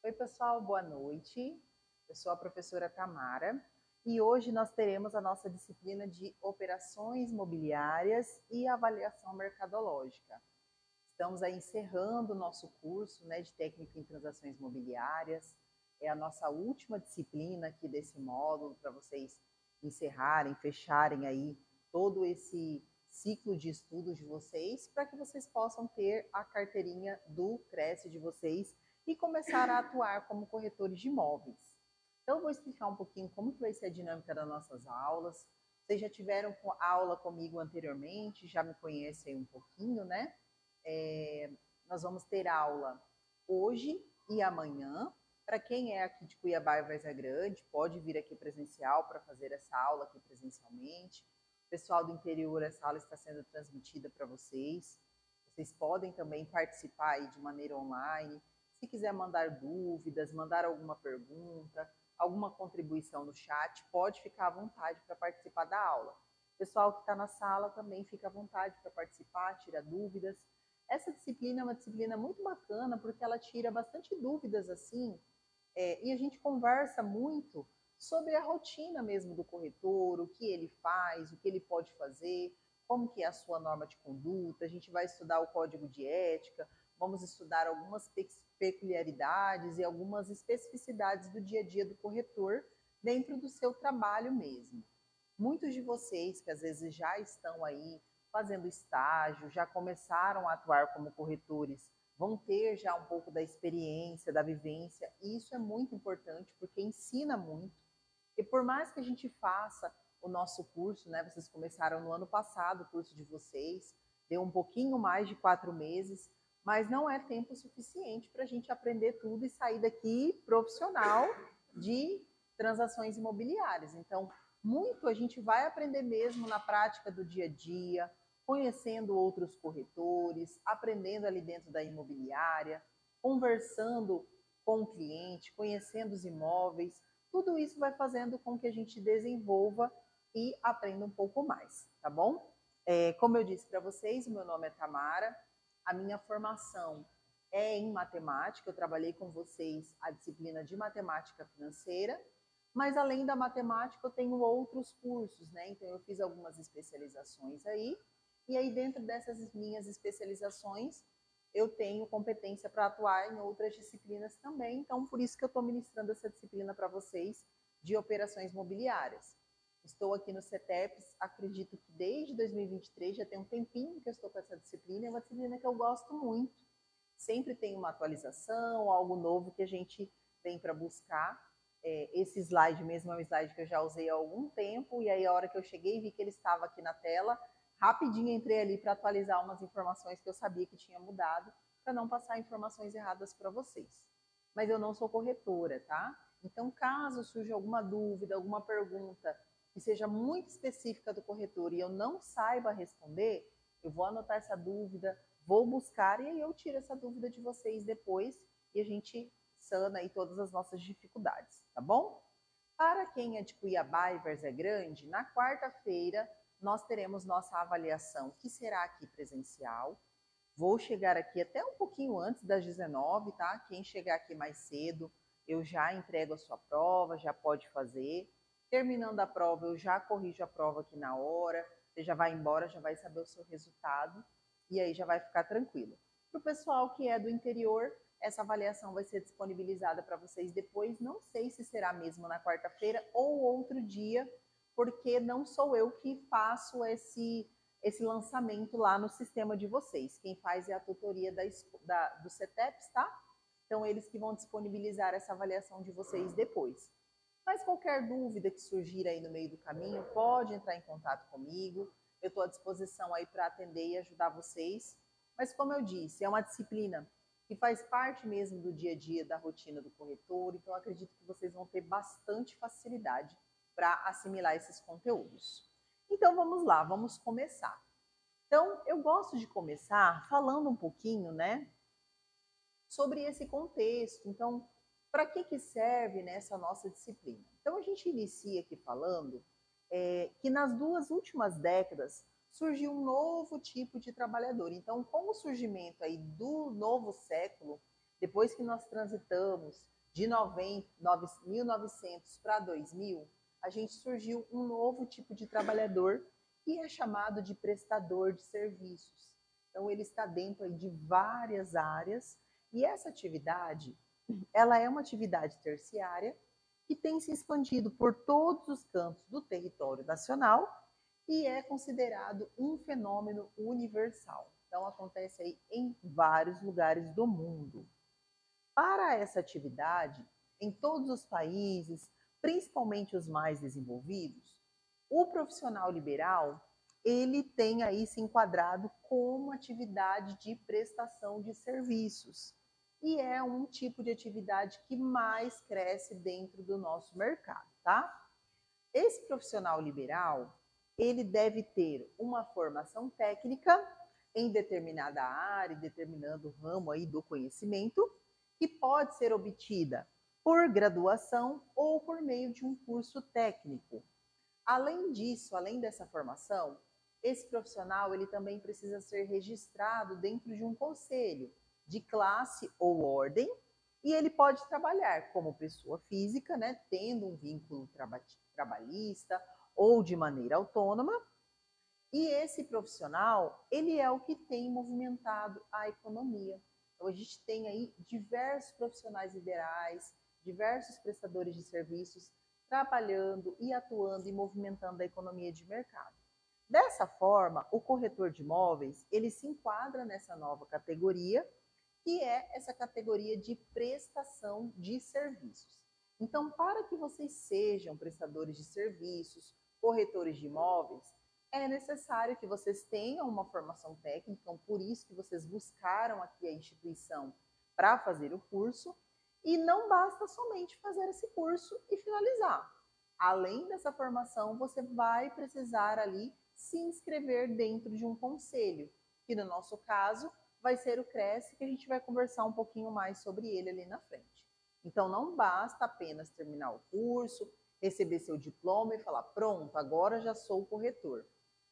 Oi, pessoal, boa noite. Eu sou a professora Tamara e hoje nós teremos a nossa disciplina de operações mobiliárias e avaliação mercadológica. Estamos aí encerrando o nosso curso, de técnica em transações mobiliárias. É a nossa última disciplina aqui desse módulo para vocês encerrarem, fecharem aí todo esse ciclo de estudos de vocês, para que vocês possam ter a carteirinha do Cresce de vocês e começar a atuar como corretores de imóveis. Então, eu vou explicar um pouquinho como que vai ser a dinâmica das nossas aulas. Vocês já tiveram aula comigo anteriormente, já me conhecem um pouquinho, né? Nós vamos ter aula hoje e amanhã. Para quem é aqui de Cuiabá e Várzea Grande, pode vir aqui presencial para fazer essa aula aqui presencialmente. Pessoal do interior, essa aula está sendo transmitida para vocês. Vocês podem também participar aí de maneira online. Se quiser mandar dúvidas, mandar alguma pergunta, alguma contribuição no chat, pode ficar à vontade para participar da aula. O pessoal que está na sala também fica à vontade para participar, tira dúvidas. Essa disciplina é uma disciplina muito bacana porque ela tira bastante dúvidas assim, e a gente conversa muito sobre a rotina mesmo do corretor, o que ele faz, o que ele pode fazer, como que é a sua norma de conduta. A gente vai estudar o código de ética, vamos estudar algumas peculiaridades e algumas especificidades do dia a dia do corretor dentro do seu trabalho mesmo. Muitos de vocês que às vezes já estão aí fazendo estágio, já começaram a atuar como corretores, vão ter já um pouco da experiência, da vivência, e isso é muito importante porque ensina muito. E por mais que a gente faça o nosso curso, né? Vocês começaram no ano passado o curso de vocês, deu um pouquinho mais de 4 meses, mas não é tempo suficiente para a gente aprender tudo e sair daqui profissional de transações imobiliárias. Então, muito a gente vai aprender mesmo na prática do dia a dia, conhecendo outros corretores, aprendendo ali dentro da imobiliária, conversando com o cliente, conhecendo os imóveis. Tudo isso vai fazendo com que a gente desenvolva e aprenda um pouco mais, tá bom? Como eu disse para vocês, o meu nome é Tamara, a minha formação é em matemática, eu trabalhei com vocês a disciplina de matemática financeira, mas além da matemática eu tenho outros cursos, né? Então eu fiz algumas especializações aí, e aí dentro dessas minhas especializações eu tenho competência para atuar em outras disciplinas também, então por isso que eu estou ministrando essa disciplina para vocês de operações mobiliárias. Estou aqui no CETEPS, acredito que desde 2023, já tem um tempinho que eu estou com essa disciplina, é uma disciplina que eu gosto muito. Sempre tem uma atualização, algo novo que a gente vem para buscar. Esse slide mesmo é um slide que eu já usei há algum tempo, e aí a hora que eu cheguei vi que ele estava aqui na tela, rapidinho entrei ali para atualizar umas informações que eu sabia que tinha mudado, para não passar informações erradas para vocês. Mas eu não sou corretora, tá? Então, caso surja alguma dúvida, alguma pergunta que seja muito específica do corretor e eu não saiba responder, eu vou anotar essa dúvida, vou buscar e aí eu tiro essa dúvida de vocês depois e a gente sana aí todas as nossas dificuldades, tá bom? Para quem é de Cuiabá e Várzea Grande, na quarta-feira nós teremos nossa avaliação, que será aqui presencial. Vou chegar aqui até um pouquinho antes das 19, tá? Quem chegar aqui mais cedo, eu já entrego a sua prova, já pode fazer. Terminando a prova, eu já corrijo a prova aqui na hora. Você já vai embora, já vai saber o seu resultado e aí já vai ficar tranquilo. Para o pessoal que é do interior, essa avaliação vai ser disponibilizada para vocês depois. Não sei se será mesmo na quarta-feira ou outro dia, porque não sou eu que faço esse lançamento lá no sistema de vocês. Quem faz é a tutoria do CETEPS, tá? Então, eles que vão disponibilizar essa avaliação de vocês depois. Mas qualquer dúvida que surgir aí no meio do caminho, pode entrar em contato comigo. Eu estou à disposição aí para atender e ajudar vocês. Mas como eu disse, é uma disciplina que faz parte mesmo do dia a dia, da rotina do corretor, então acredito que vocês vão ter bastante facilidade para assimilar esses conteúdos. Então vamos lá, vamos começar. Então, eu gosto de começar falando um pouquinho, né, sobre esse contexto. Então, para que serve nessa nossa disciplina? Então, a gente inicia aqui falando que nas 2 últimas décadas surgiu um novo tipo de trabalhador. Então, com o surgimento aí do novo século, depois que nós transitamos de 1900 para 2000, a gente surgiu um novo tipo de trabalhador que é chamado de prestador de serviços. Então, ele está dentro de várias áreas e essa atividade, ela é uma atividade terciária que tem se expandido por todos os cantos do território nacional e é considerado um fenômeno universal. Então, acontece aí em vários lugares do mundo. Para essa atividade, em todos os países, principalmente os mais desenvolvidos, o profissional liberal, ele tem aí se enquadrado como atividade de prestação de serviços. E é um tipo de atividade que mais cresce dentro do nosso mercado, tá? Esse profissional liberal, ele deve ter uma formação técnica em determinada área, determinado ramo aí do conhecimento, que pode ser obtida por graduação ou por meio de um curso técnico. Além disso, além dessa formação, esse profissional ele também precisa ser registrado dentro de um conselho de classe ou ordem e ele pode trabalhar como pessoa física, né, tendo um vínculo trabalhista ou de maneira autônoma. E esse profissional, ele é o que tem movimentado a economia. Então, a gente tem aí diversos profissionais liberais, diversos prestadores de serviços trabalhando e atuando e movimentando a economia de mercado. Dessa forma, o corretor de imóveis, ele se enquadra nessa nova categoria, que é essa categoria de prestação de serviços. Então, para que vocês sejam prestadores de serviços, corretores de imóveis, é necessário que vocês tenham uma formação técnica, então por isso que vocês buscaram aqui a instituição para fazer o curso, e não basta somente fazer esse curso e finalizar. Além dessa formação, você vai precisar ali se inscrever dentro de um conselho, que no nosso caso vai ser o Cresce, que a gente vai conversar um pouquinho mais sobre ele ali na frente. Então não basta apenas terminar o curso, receber seu diploma e falar, pronto, agora já sou corretor.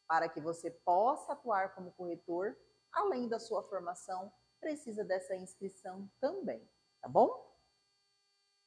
Para que você possa atuar como corretor, além da sua formação, precisa dessa inscrição também, tá bom?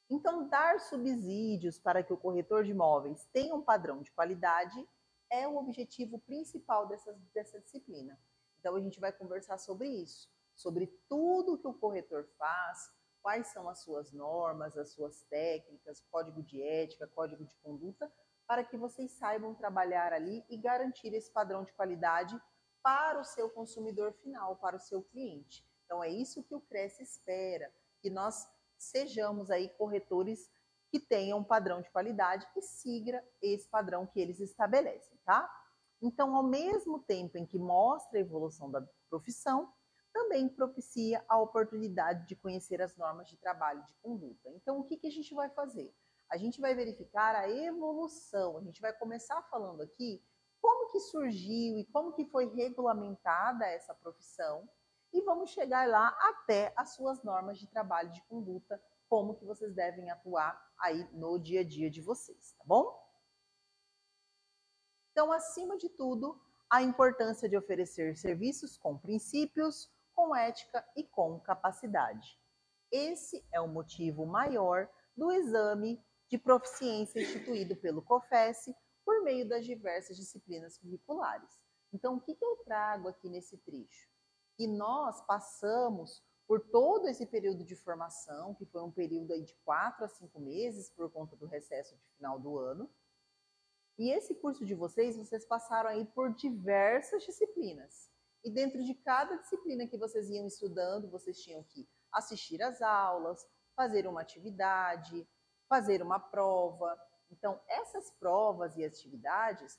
Então, dar subsídios para que o corretor de imóveis tenha um padrão de qualidade é o objetivo principal dessa disciplina. Então, a gente vai conversar sobre isso, sobre tudo que o corretor faz, quais são as suas normas, as suas técnicas, código de ética, código de conduta, para que vocês saibam trabalhar ali e garantir esse padrão de qualidade para o seu consumidor final, para o seu cliente. Então, é isso que o Cresce espera, que nós sejamos aí corretores que tenham um padrão de qualidade e siga esse padrão que eles estabelecem, tá? Então, ao mesmo tempo em que mostra a evolução da profissão, também propicia a oportunidade de conhecer as normas de trabalho de conduta. Então, o que a gente vai fazer? A gente vai verificar a evolução, a gente vai começar falando aqui como que surgiu e como que foi regulamentada essa profissão, e vamos chegar lá até as suas normas de trabalho de conduta, como que vocês devem atuar aí no dia a dia de vocês, tá bom? Então, acima de tudo, a importância de oferecer serviços com princípios, com ética e com capacidade. Esse é o motivo maior do exame de proficiência instituído pelo COFES por meio das diversas disciplinas curriculares. Então, o que eu trago aqui nesse trecho? Que nós passamos por todo esse período de formação, que foi um período aí de 4 a 5 meses, por conta do recesso de final do ano. E esse curso de vocês passaram aí por diversas disciplinas. E dentro de cada disciplina que vocês iam estudando, vocês tinham que assistir às aulas, fazer uma atividade, fazer uma prova. Então, essas provas e atividades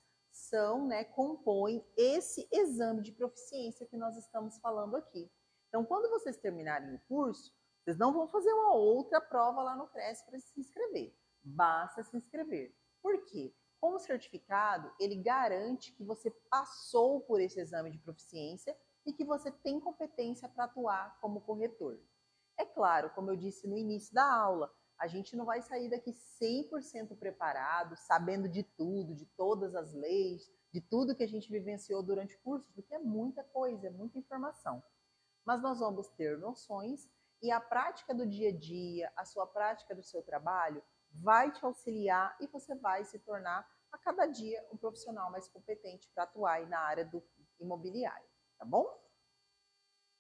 compõem esse exame de proficiência que nós estamos falando aqui. Então, quando vocês terminarem o curso, vocês não vão fazer uma outra prova lá no Cresce para se inscrever. Basta se inscrever. Por quê? Com o certificado, ele garante que você passou por esse exame de proficiência e que você tem competência para atuar como corretor. É claro, como eu disse no início da aula, a gente não vai sair daqui 100% preparado, sabendo de tudo, de todas as leis, de tudo que a gente vivenciou durante o curso, porque é muita coisa, é muita informação. Mas nós vamos ter noções e a prática do dia a dia, a sua prática do seu trabalho, vai te auxiliar e você vai se tornar a cada dia um profissional mais competente para atuar aí na área do imobiliário, tá bom?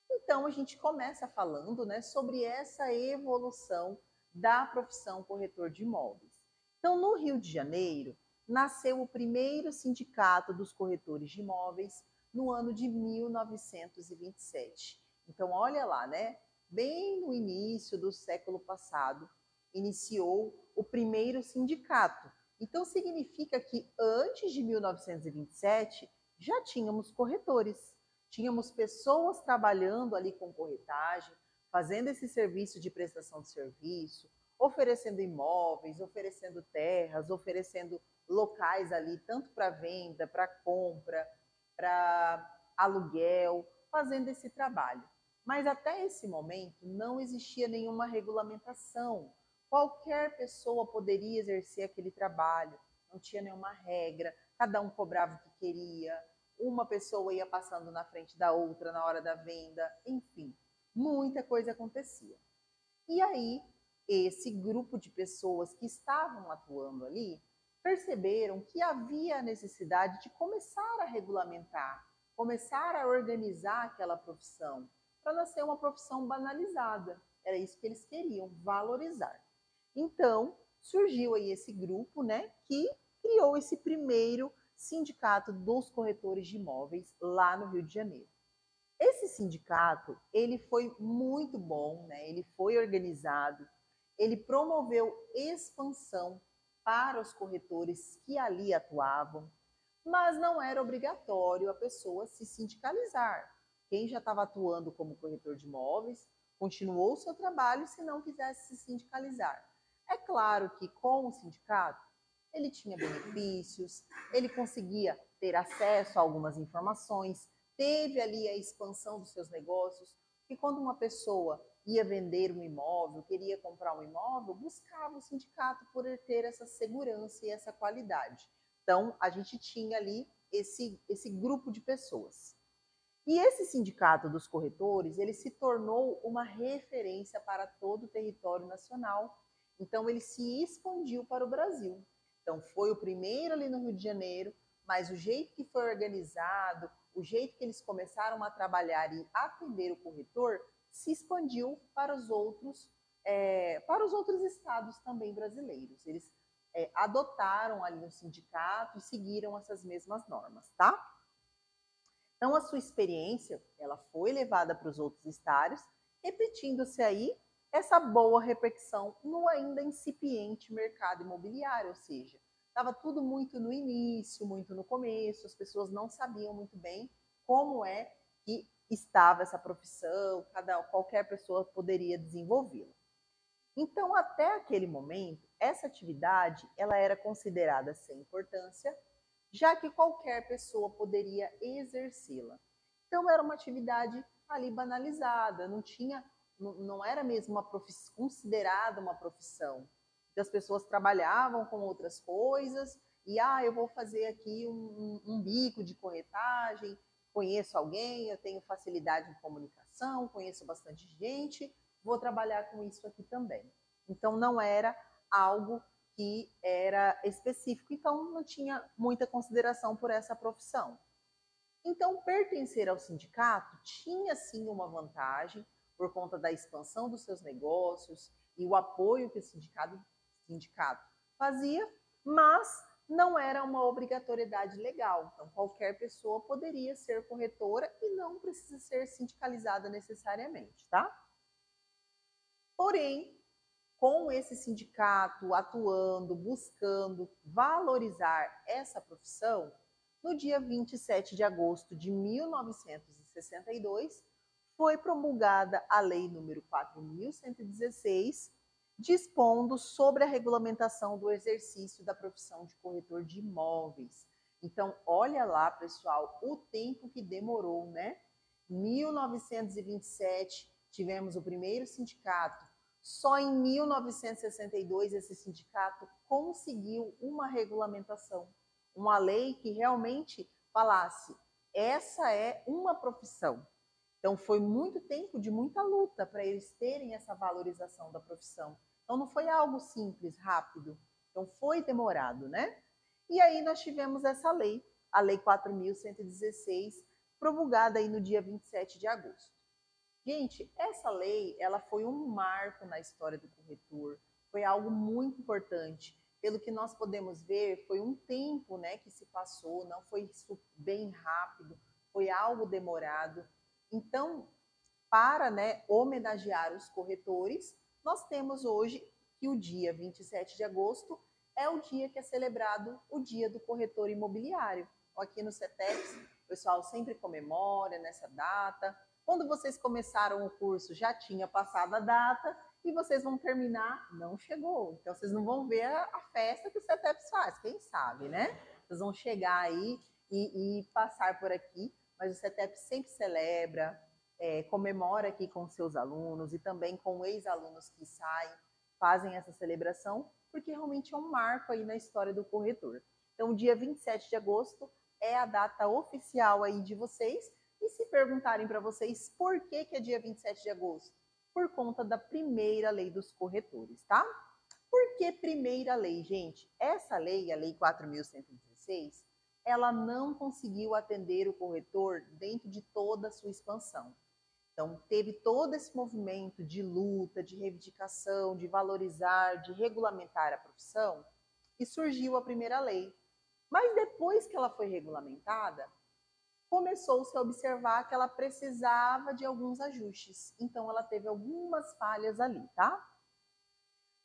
Então a gente começa falando, né, sobre essa evolução da profissão corretor de imóveis. Então, no Rio de Janeiro, nasceu o primeiro sindicato dos corretores de imóveis no ano de 1927. Então, olha lá, né? Bem no início do século passado, iniciou o primeiro sindicato. Então, significa que antes de 1927 já tínhamos corretores, tínhamos pessoas trabalhando ali com corretagem, fazendo esse serviço de prestação de serviço, oferecendo imóveis, oferecendo terras, oferecendo locais ali, tanto para venda, para compra, para aluguel, fazendo esse trabalho. Mas até esse momento não existia nenhuma regulamentação. Qualquer pessoa poderia exercer aquele trabalho, não tinha nenhuma regra, cada um cobrava o que queria, uma pessoa ia passando na frente da outra na hora da venda, enfim, muita coisa acontecia. E aí, esse grupo de pessoas que estavam atuando ali perceberam que havia a necessidade de começar a regulamentar, começar a organizar aquela profissão, para não ser uma profissão banalizada. Era isso que eles queriam, valorizar. Então, surgiu aí esse grupo, né, que criou esse primeiro sindicato dos corretores de imóveis lá no Rio de Janeiro. Esse sindicato, ele foi muito bom, né? Ele foi organizado, ele promoveu expansão para os corretores que ali atuavam, mas não era obrigatório a pessoa se sindicalizar. Quem já estava atuando como corretor de imóveis continuou o seu trabalho se não quisesse se sindicalizar. É claro que com o sindicato ele tinha benefícios, ele conseguia ter acesso a algumas informações, teve ali a expansão dos seus negócios, e quando uma pessoa ia vender um imóvel, queria comprar um imóvel, buscava o sindicato por ter essa segurança e essa qualidade. Então, a gente tinha ali esse grupo de pessoas. E esse sindicato dos corretores, ele se tornou uma referência para todo o território nacional. Então, ele se expandiu para o Brasil. Então, foi o primeiro ali no Rio de Janeiro, mas o jeito que foi organizado, o jeito que eles começaram a trabalhar e atender o corretor, se expandiu para os outros estados também brasileiros. Eles adotaram ali o sindicato e seguiram essas mesmas normas, tá? Então, a sua experiência, ela foi levada para os outros estádios, repetindo-se aí essa boa repercussão no ainda incipiente mercado imobiliário, ou seja, estava tudo muito no início, muito no começo, as pessoas não sabiam muito bem como é que estava essa profissão, qualquer pessoa poderia desenvolvê-la. Então, até aquele momento, essa atividade ela era considerada sem importância, já que qualquer pessoa poderia exercê-la. Então, era uma atividade ali banalizada, não era mesmo considerada uma profissão. Então, as pessoas trabalhavam com outras coisas e, eu vou fazer aqui um bico de corretagem, conheço alguém, eu tenho facilidade em comunicação, conheço bastante gente, vou trabalhar com isso aqui também. Então, não era algo que era específico, então não tinha muita consideração por essa profissão. Então, pertencer ao sindicato tinha sim uma vantagem por conta da expansão dos seus negócios e o apoio que o sindicato fazia, mas não era uma obrigatoriedade legal. Então, qualquer pessoa poderia ser corretora e não precisa ser sindicalizada necessariamente, tá? Porém, com esse sindicato atuando, buscando valorizar essa profissão, no dia 27 de agosto de 1962, foi promulgada a Lei número 4.116, dispondo sobre a regulamentação do exercício da profissão de corretor de imóveis. Então, olha lá, pessoal, o tempo que demorou, né? 1927, tivemos o primeiro sindicato. Só em 1962 esse sindicato conseguiu uma regulamentação, uma lei que realmente falasse: essa é uma profissão. Então, foi muito tempo de muita luta para eles terem essa valorização da profissão. Então, não foi algo simples, rápido. Então, foi demorado, né? E aí nós tivemos essa lei, a Lei 4.116, promulgada aí no dia 27 de agosto. Gente, essa lei, ela foi um marco na história do corretor, foi algo muito importante. Pelo que nós podemos ver, foi um tempo, né, que se passou, não foi isso bem rápido, foi algo demorado. Então, para, né, homenagear os corretores, nós temos hoje que o dia 27 de agosto é o dia que é celebrado o Dia do Corretor Imobiliário. Aqui no CETEPS, o pessoal sempre comemora nessa data. Quando vocês começaram o curso, já tinha passado a data, e vocês vão terminar, não chegou. Então, vocês não vão ver a festa que o CETEPS faz, quem sabe, né? Vocês vão chegar aí e passar por aqui, mas o CETEPS sempre celebra, comemora aqui com seus alunos e também com ex-alunos que saem, fazem essa celebração, porque realmente é um marco aí na história do corretor. Então, o dia 27 de agosto é a data oficial aí de vocês. E se perguntarem para vocês por que é dia 27 de agosto? Por conta da primeira lei dos corretores, tá? Por que primeira lei, gente? Essa lei, a Lei 4.116, ela não conseguiu atender o corretor dentro de toda a sua expansão. Então, teve todo esse movimento de luta, de reivindicação, de valorizar, de regulamentar a profissão, e surgiu a primeira lei. Mas depois que ela foi regulamentada, começou-se a observar que ela precisava de alguns ajustes. Então, ela teve algumas falhas ali, tá?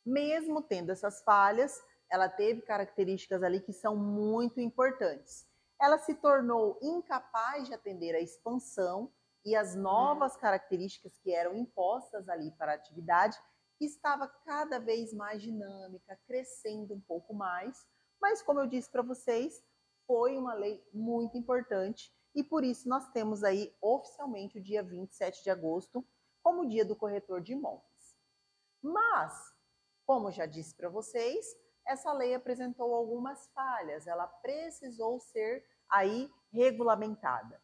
Mesmo tendo essas falhas, ela teve características ali que são muito importantes. Ela se tornou incapaz de atender a expansão e as novas características que eram impostas ali para a atividade, que estava cada vez mais dinâmica, crescendo um pouco mais. Mas, como eu disse para vocês, foi uma lei muito importante e por isso nós temos aí oficialmente o dia 27 de agosto como dia do corretor de imóveis. Mas, como já disse para vocês, essa lei apresentou algumas falhas, ela precisou ser aí regulamentada.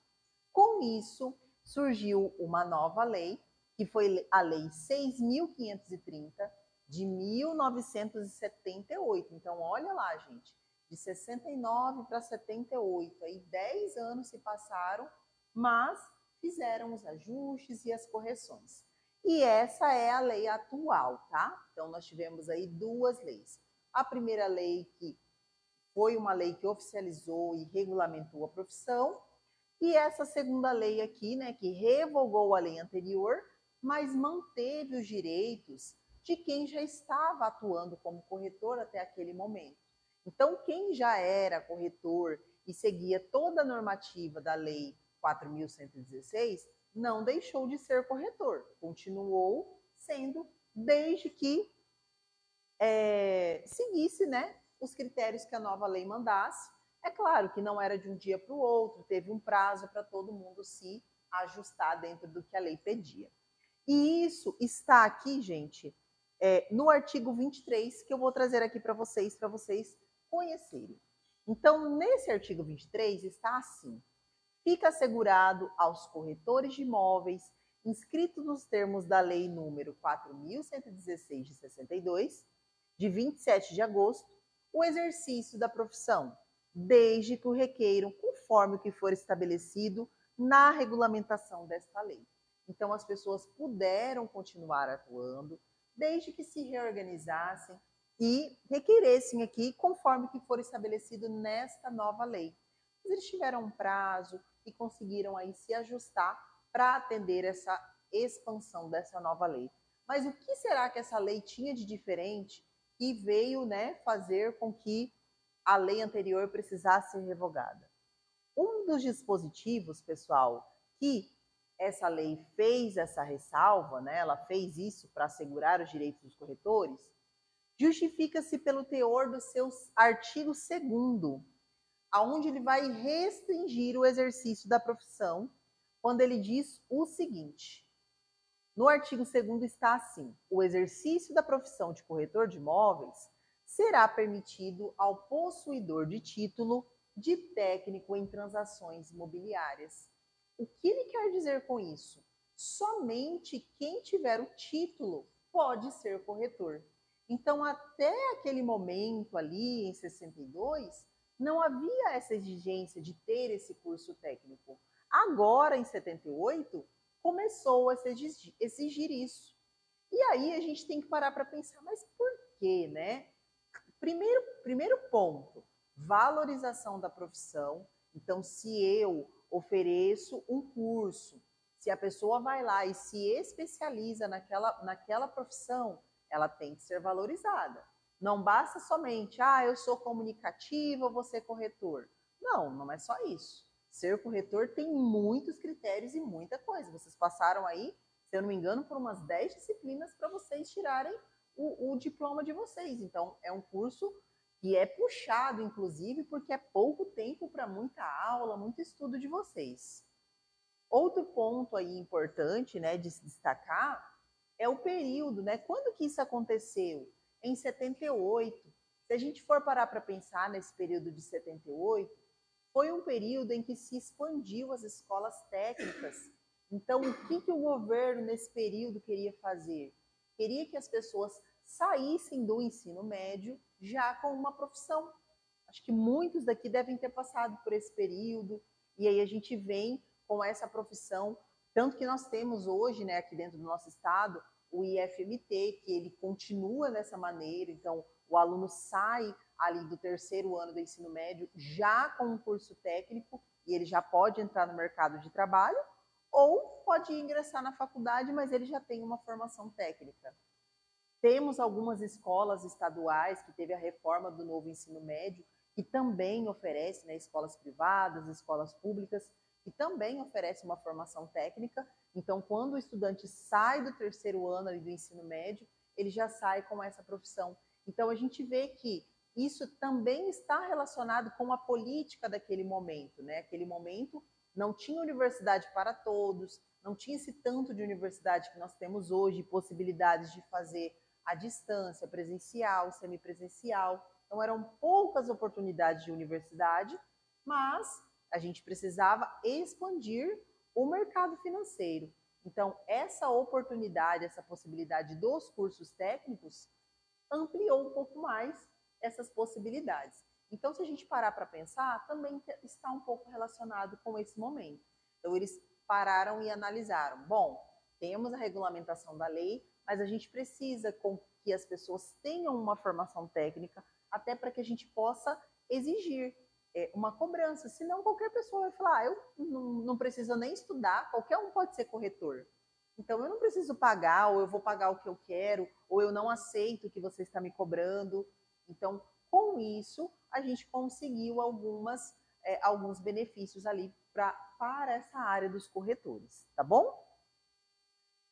Com isso, surgiu uma nova lei, que foi a Lei 6.530 de 1978. Então, olha lá, gente, de 69 para 78, aí 10 anos se passaram, mas fizeram os ajustes e as correções. E essa é a lei atual, tá? Então, nós tivemos aí duas leis. A primeira lei, que foi uma lei que oficializou e regulamentou a profissão, e essa segunda lei aqui, né, que revogou a lei anterior, mas manteve os direitos de quem já estava atuando como corretor até aquele momento. Então, quem já era corretor e seguia toda a normativa da lei 4.116, não deixou de ser corretor, continuou sendo, desde que seguisse, né, os critérios que a nova lei mandasse. É claro que não era de um dia para o outro, teve um prazo para todo mundo se ajustar dentro do que a lei pedia. E isso está aqui, gente, no artigo 23, que eu vou trazer aqui para vocês conhecerem. Então, nesse artigo 23 está assim: fica assegurado aos corretores de imóveis inscritos nos termos da Lei número 4.116 de 62, de 27 de agosto, o exercício da profissão, desde que o requeiram conforme o que for estabelecido na regulamentação desta lei. Então, as pessoas puderam continuar atuando, desde que se reorganizassem e requeressem aqui conforme o que for estabelecido nesta nova lei. Mas eles tiveram um prazo e conseguiram aí se ajustar para atender essa expansão dessa nova lei. Mas o que será que essa lei tinha de diferente que veio, né, fazer com que a lei anterior precisasse ser revogada? Um dos dispositivos, pessoal, que essa lei fez essa ressalva, né, ela fez isso para assegurar os direitos dos corretores, justifica-se pelo teor do seu artigo 2º, aonde ele vai restringir o exercício da profissão, quando ele diz o seguinte: no artigo 2º está assim: o exercício da profissão de corretor de imóveis será permitido ao possuidor de título de técnico em transações imobiliárias. O que ele quer dizer com isso? somente quem tiver o título pode ser corretor. Então, até aquele momento ali, em 62, não havia essa exigência de ter esse curso técnico. Agora, em 78, começou a se exigir isso. E aí a gente tem que parar para pensar, mas por quê, né? Primeiro ponto, valorização da profissão. Então, se eu ofereço um curso, se a pessoa vai lá e se especializa naquela profissão, ela tem que ser valorizada. Não basta somente, eu sou comunicativa, vou ser corretor. Não, não é só isso. Ser corretor tem muitos critérios e muita coisa. Vocês passaram aí, se eu não me engano, por umas 10 disciplinas para vocês tirarem o diploma de vocês. Então, é um curso que é puxado, inclusive, porque é pouco tempo para muita aula, muito estudo de vocês. Outro ponto aí importante, né, de se destacar é o período, né? Quando que isso aconteceu? Em 78. Se a gente for parar para pensar nesse período de 78, foi um período em que se expandiu as escolas técnicas. Então, o que o governo nesse período queria fazer? Queria que as pessoas saíssem do ensino médio já com uma profissão. Acho que muitos daqui devem ter passado por esse período, e aí a gente vem com essa profissão, tanto que nós temos hoje, né, aqui dentro do nosso estado, o IFMT, que ele continua dessa maneira, então o aluno sai ali do terceiro ano do ensino médio já com um curso técnico e ele já pode entrar no mercado de trabalho, ou pode ingressar na faculdade, mas ele já tem uma formação técnica. Temos algumas escolas estaduais que teve a reforma do novo ensino médio, que também oferece, né, escolas privadas, escolas públicas, que também oferece uma formação técnica. Então, quando o estudante sai do terceiro ano ali do ensino médio, ele já sai com essa profissão. Então, a gente vê que isso também está relacionado com a política daquele momento, né? Aquele momento não tinha universidade para todos, não tinha esse tanto de universidade que nós temos hoje, possibilidades de fazer à distância, presencial, semipresencial. Então, eram poucas oportunidades de universidade, mas a gente precisava expandir o mercado financeiro. Então, essa oportunidade, essa possibilidade dos cursos técnicos ampliou um pouco mais essas possibilidades. Então, se a gente parar para pensar, também está um pouco relacionado com esse momento. Então, eles pararam e analisaram. Bom, temos a regulamentação da lei, mas a gente precisa que as pessoas tenham uma formação técnica, até para que a gente possa exigir uma cobrança. Senão, qualquer pessoa vai falar, eu não preciso nem estudar, qualquer um pode ser corretor. Então, eu não preciso pagar, ou eu vou pagar o que eu quero, ou eu não aceito o que você está me cobrando. Então, com isso, a gente conseguiu alguns benefícios ali para essa área dos corretores, tá bom?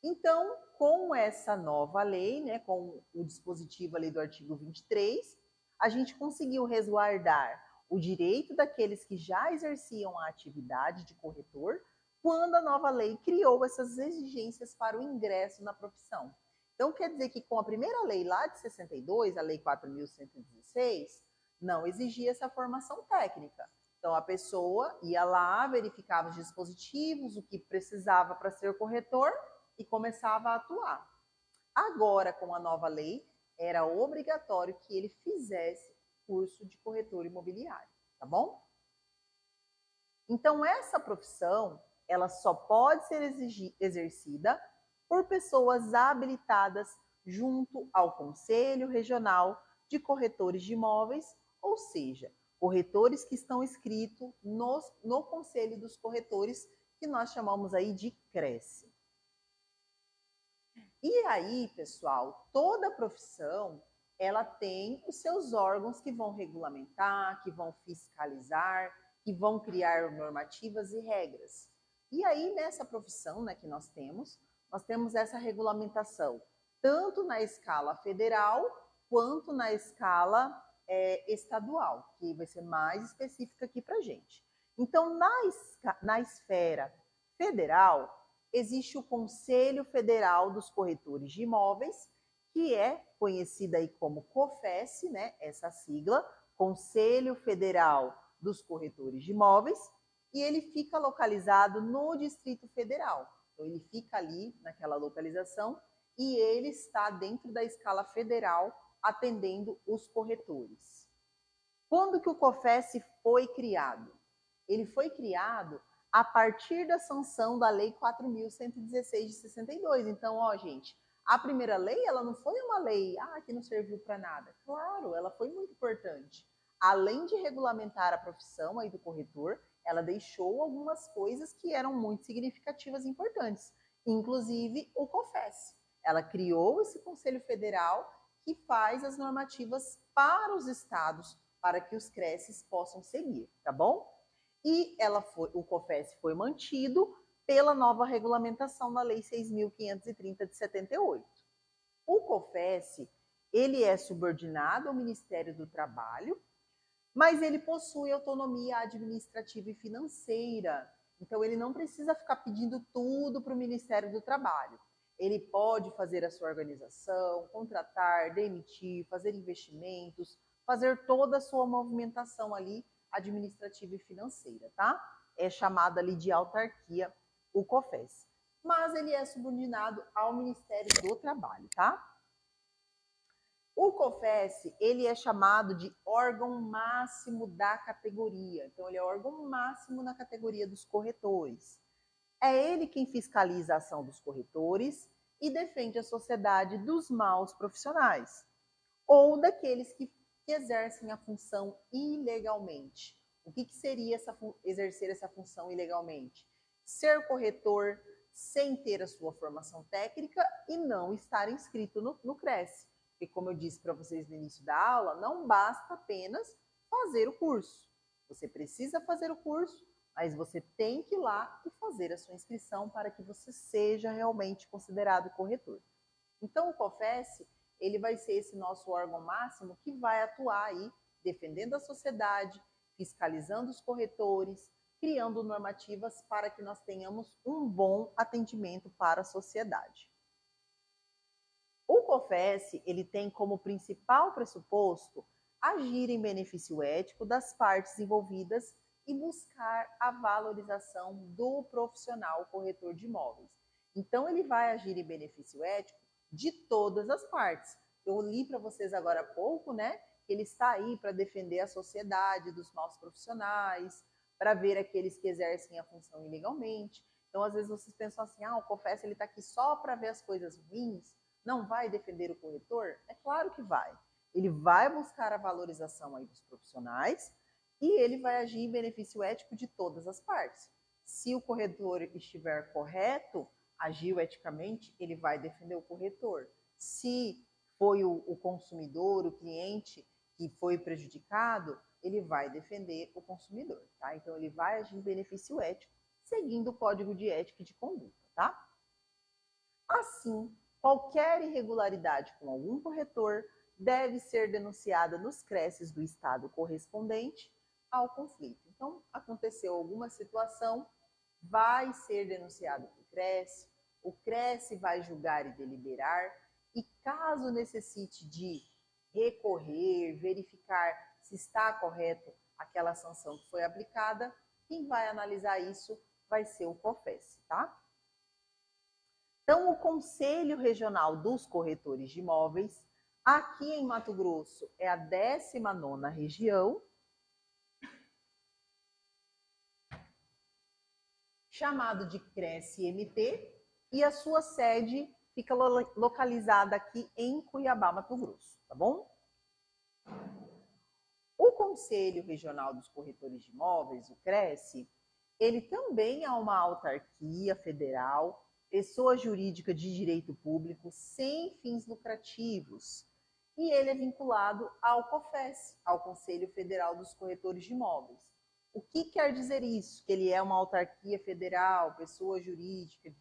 Então, com essa nova lei, né, com o dispositivo ali do artigo 23, a gente conseguiu resguardar o direito daqueles que já exerciam a atividade de corretor, quando a nova lei criou essas exigências para o ingresso na profissão. Então, quer dizer que com a primeira lei lá de 62, a Lei 4.116, não exigia essa formação técnica. Então, a pessoa ia lá, verificava os dispositivos, o que precisava para ser corretor e começava a atuar. Agora, com a nova lei, era obrigatório que ele fizesse curso de corretor imobiliário, tá bom? Então, essa profissão, ela só pode ser exercida por pessoas habilitadas junto ao Conselho Regional de Corretores de Imóveis, ou seja, corretores que estão inscritos no Conselho dos Corretores, que nós chamamos aí de CRECE. E aí, pessoal, toda profissão, ela tem os seus órgãos que vão regulamentar, que vão fiscalizar, que vão criar normativas e regras. E aí, nessa profissão, né, que nós temos essa regulamentação, tanto na escala federal, quanto na escala estadual, que vai ser mais específica aqui para a gente. Então, na esfera federal, existe o Conselho Federal dos Corretores de Imóveis, que é conhecida aí como COFES, né, essa sigla, Conselho Federal dos Corretores de Imóveis, e ele fica localizado no Distrito Federal. Então, ele fica ali naquela localização e ele está dentro da escala federal atendendo os corretores. Quando que o COFES foi criado? Ele foi criado a partir da sanção da Lei 4.116 de 62. Então, ó, gente, a primeira lei, ela não foi uma lei que não serviu para nada. Claro, ela foi muito importante. Além de regulamentar a profissão aí do corretor, ela deixou algumas coisas que eram muito significativas e importantes, inclusive o COFES. Ela criou esse Conselho Federal que faz as normativas para os estados, para que os CRECES possam seguir, tá bom? E o COFES foi mantido pela nova regulamentação da Lei 6.530 de 78. O COFES, ele é subordinado ao Ministério do Trabalho, mas ele possui autonomia administrativa e financeira. Então, ele não precisa ficar pedindo tudo para o Ministério do Trabalho. Ele pode fazer a sua organização, contratar, demitir, fazer investimentos, fazer toda a sua movimentação ali administrativa e financeira, tá? É chamada ali de autarquia o COFES. Mas ele é subordinado ao Ministério do Trabalho, tá? O COFES, ele é chamado de órgão máximo da categoria. Então, ele é órgão máximo na categoria dos corretores. É ele quem fiscaliza a ação dos corretores e defende a sociedade dos maus profissionais ou daqueles que exercem a função ilegalmente. O que seria exercer essa função ilegalmente? Ser corretor sem ter a sua formação técnica e não estar inscrito no CRECE. Porque, como eu disse para vocês no início da aula, não basta apenas fazer o curso. Você precisa fazer o curso, mas você tem que ir lá e fazer a sua inscrição para que você seja realmente considerado corretor. Então, o COFES, ele vai ser esse nosso órgão máximo que vai atuar aí, defendendo a sociedade, fiscalizando os corretores, criando normativas para que nós tenhamos um bom atendimento para a sociedade. O COFES, ele tem como principal pressuposto agir em benefício ético das partes envolvidas e buscar a valorização do profissional corretor de imóveis. Então, ele vai agir em benefício ético de todas as partes. Eu li para vocês agora há pouco, né, que ele está aí para defender a sociedade dos maus profissionais, para ver aqueles que exercem a função ilegalmente. Então, às vezes vocês pensam assim, o COFES ele está aqui só para ver as coisas ruins, não vai defender o corretor? É claro que vai. Ele vai buscar a valorização aí dos profissionais e ele vai agir em benefício ético de todas as partes. Se o corretor estiver correto, agiu eticamente, ele vai defender o corretor. Se foi o consumidor, o cliente que foi prejudicado, ele vai defender o consumidor, tá? Então, ele vai agir em benefício ético, seguindo o Código de Ética e de Conduta, tá? Assim, qualquer irregularidade com algum corretor deve ser denunciada nos CRECES do estado correspondente ao conflito. Então, aconteceu alguma situação, vai ser denunciado para o CRECE vai julgar e deliberar, e caso necessite de recorrer, verificar se está correto aquela sanção que foi aplicada, quem vai analisar isso vai ser o COFES, tá? Então, o Conselho Regional dos Corretores de Imóveis, aqui em Mato Grosso, é a 19ª região, chamado de CRECE-MT, e a sua sede fica localizada aqui em Cuiabá, Mato Grosso, tá bom? O Conselho Regional dos Corretores de Imóveis, o CRECE, ele também é uma autarquia federal, pessoa jurídica de direito público sem fins lucrativos. E ele é vinculado ao COFES, ao Conselho Federal dos Corretores de Imóveis. O que quer dizer isso? Que ele é uma autarquia federal, pessoa jurídica.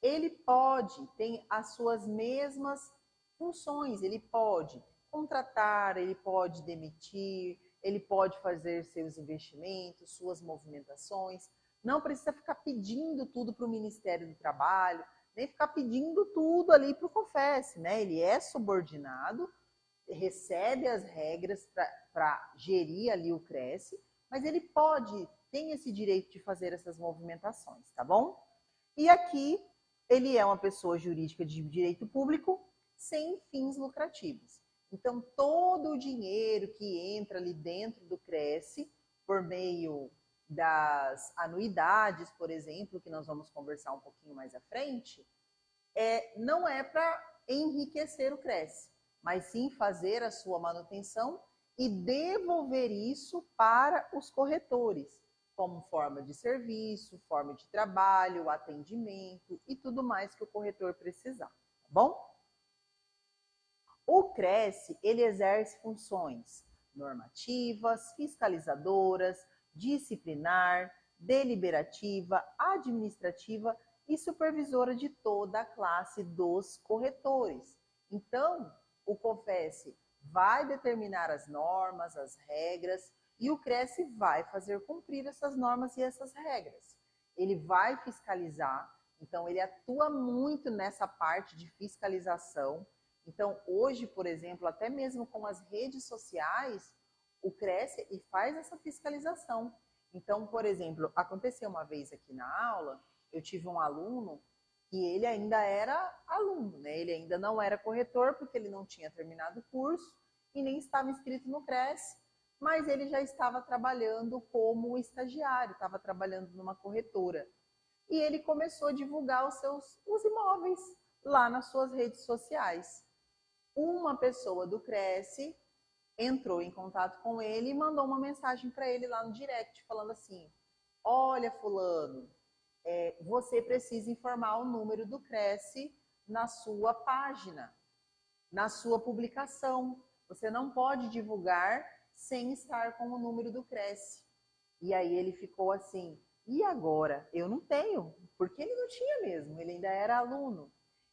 Ele tem as suas mesmas funções, ele pode contratar, ele pode demitir, ele pode fazer seus investimentos, suas movimentações. Não precisa ficar pedindo tudo para o Ministério do Trabalho, nem ficar pedindo tudo ali para o COFES, né? Ele é subordinado, recebe as regras para gerir ali o CRECE, mas ele tem esse direito de fazer essas movimentações, tá bom? E aqui ele é uma pessoa jurídica de direito público sem fins lucrativos. Então, todo o dinheiro que entra ali dentro do Cresce, por meio das anuidades, por exemplo, que nós vamos conversar um pouquinho mais à frente, não é para enriquecer o Cresce, mas sim fazer a sua manutenção e devolver isso para os corretores, como forma de serviço, forma de trabalho, atendimento e tudo mais que o corretor precisar, tá bom? O Cresce, ele exerce funções normativas, fiscalizadoras, disciplinar, deliberativa, administrativa e supervisora de toda a classe dos corretores. Então, o COFES vai determinar as normas, as regras, e o Cresce vai fazer cumprir essas normas e essas regras. Ele vai fiscalizar, então ele atua muito nessa parte de fiscalização. Então, hoje, por exemplo, até mesmo com as redes sociais, o Cresce e faz essa fiscalização. Então, por exemplo, aconteceu uma vez aqui na aula, eu tive um aluno que ele ainda era aluno, né? Ele ainda não era corretor, porque ele não tinha terminado o curso e nem estava inscrito no Cresce, mas ele já estava trabalhando como estagiário, estava trabalhando numa corretora. E ele começou a divulgar os imóveis lá nas suas redes sociais. Uma pessoa do Cresce entrou em contato com ele e mandou uma mensagem para ele lá no direct, falando assim: olha, fulano, você precisa informar o número do Cresce na sua página, na sua publicação. Você não pode divulgar sem estar com o número do Cresce. E aí ele ficou assim, e agora? Eu não tenho, porque ele não tinha mesmo, ele ainda era aluno.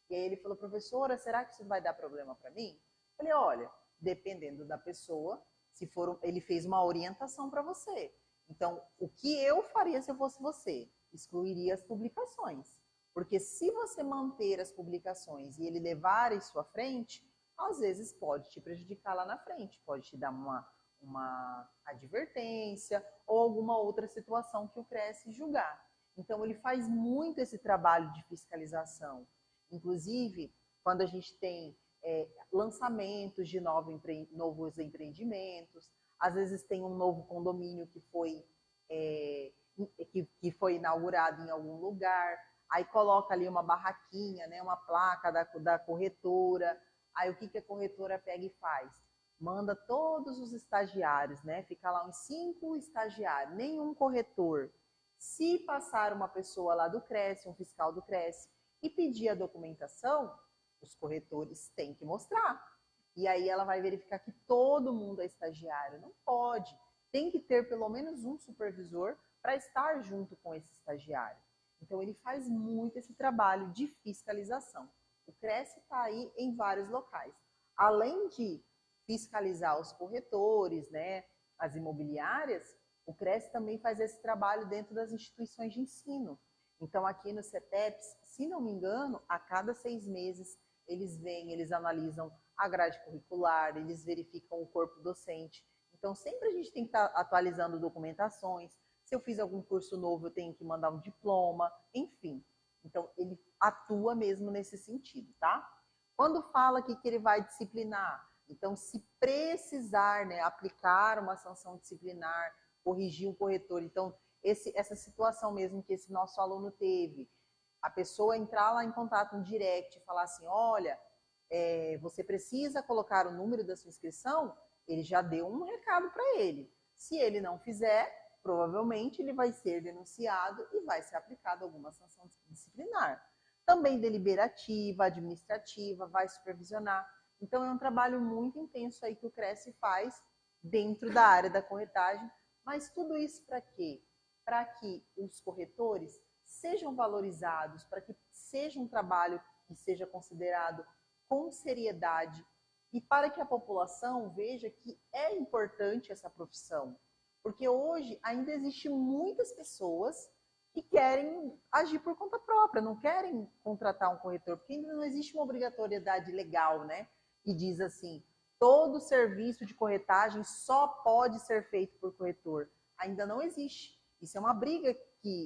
E aí ele falou, professora, será que isso vai dar problema para mim? Eu falei, olha, dependendo da pessoa, se for, ele fez uma orientação para você. Então, o que eu faria se eu fosse você? Excluiria as publicações. Porque se você manter as publicações e ele levar isso à frente, às vezes pode te prejudicar lá na frente, pode te dar uma advertência ou alguma outra situação que o Cresce julgar. Então, ele faz muito esse trabalho de fiscalização. Inclusive, quando a gente tem lançamentos de novos empreendimentos, às vezes tem um novo condomínio que foi inaugurado em algum lugar, aí coloca ali uma barraquinha, né, uma placa da corretora, aí o que a corretora pega e faz? Manda todos os estagiários, né? Fica lá uns 5 estagiários, nenhum corretor. Se passar uma pessoa lá do Cresce, um fiscal do Cresce, e pedir a documentação, os corretores têm que mostrar. E aí ela vai verificar que todo mundo é estagiário. Não pode. Tem que ter pelo menos um supervisor para estar junto com esse estagiário. Então ele faz muito esse trabalho de fiscalização. O Cresce está aí em vários locais. Além de fiscalizar os corretores, né, as imobiliárias, o Cresce também faz esse trabalho dentro das instituições de ensino. Então, aqui no CETEPS, se não me engano, a cada 6 meses, eles vêm, eles analisam a grade curricular, eles verificam o corpo docente. Então, sempre a gente tem que estar atualizando documentações. Se eu fiz algum curso novo, eu tenho que mandar um diploma, enfim. Então, ele atua mesmo nesse sentido, tá? Quando fala que ele vai disciplinar, então, se precisar, né, aplicar uma sanção disciplinar, corrigir um corretor, então, essa situação mesmo que esse nosso aluno teve, a pessoa entrar lá em contato no direct e falar assim, olha, você precisa colocar o número da sua inscrição, ele já deu um recado para ele. Se ele não fizer, provavelmente ele vai ser denunciado e vai ser aplicada alguma sanção disciplinar. Também deliberativa, administrativa, vai supervisionar. Então, é um trabalho muito intenso aí que o Cresce faz dentro da área da corretagem, mas tudo isso para quê? Para que os corretores sejam valorizados, para que seja um trabalho que seja considerado com seriedade e para que a população veja que é importante essa profissão. Porque hoje ainda existe muitas pessoas que querem agir por conta própria, não querem contratar um corretor, porque ainda não existe uma obrigatoriedade legal, né? Que diz assim, todo serviço de corretagem só pode ser feito por corretor. Ainda não existe. Isso é uma briga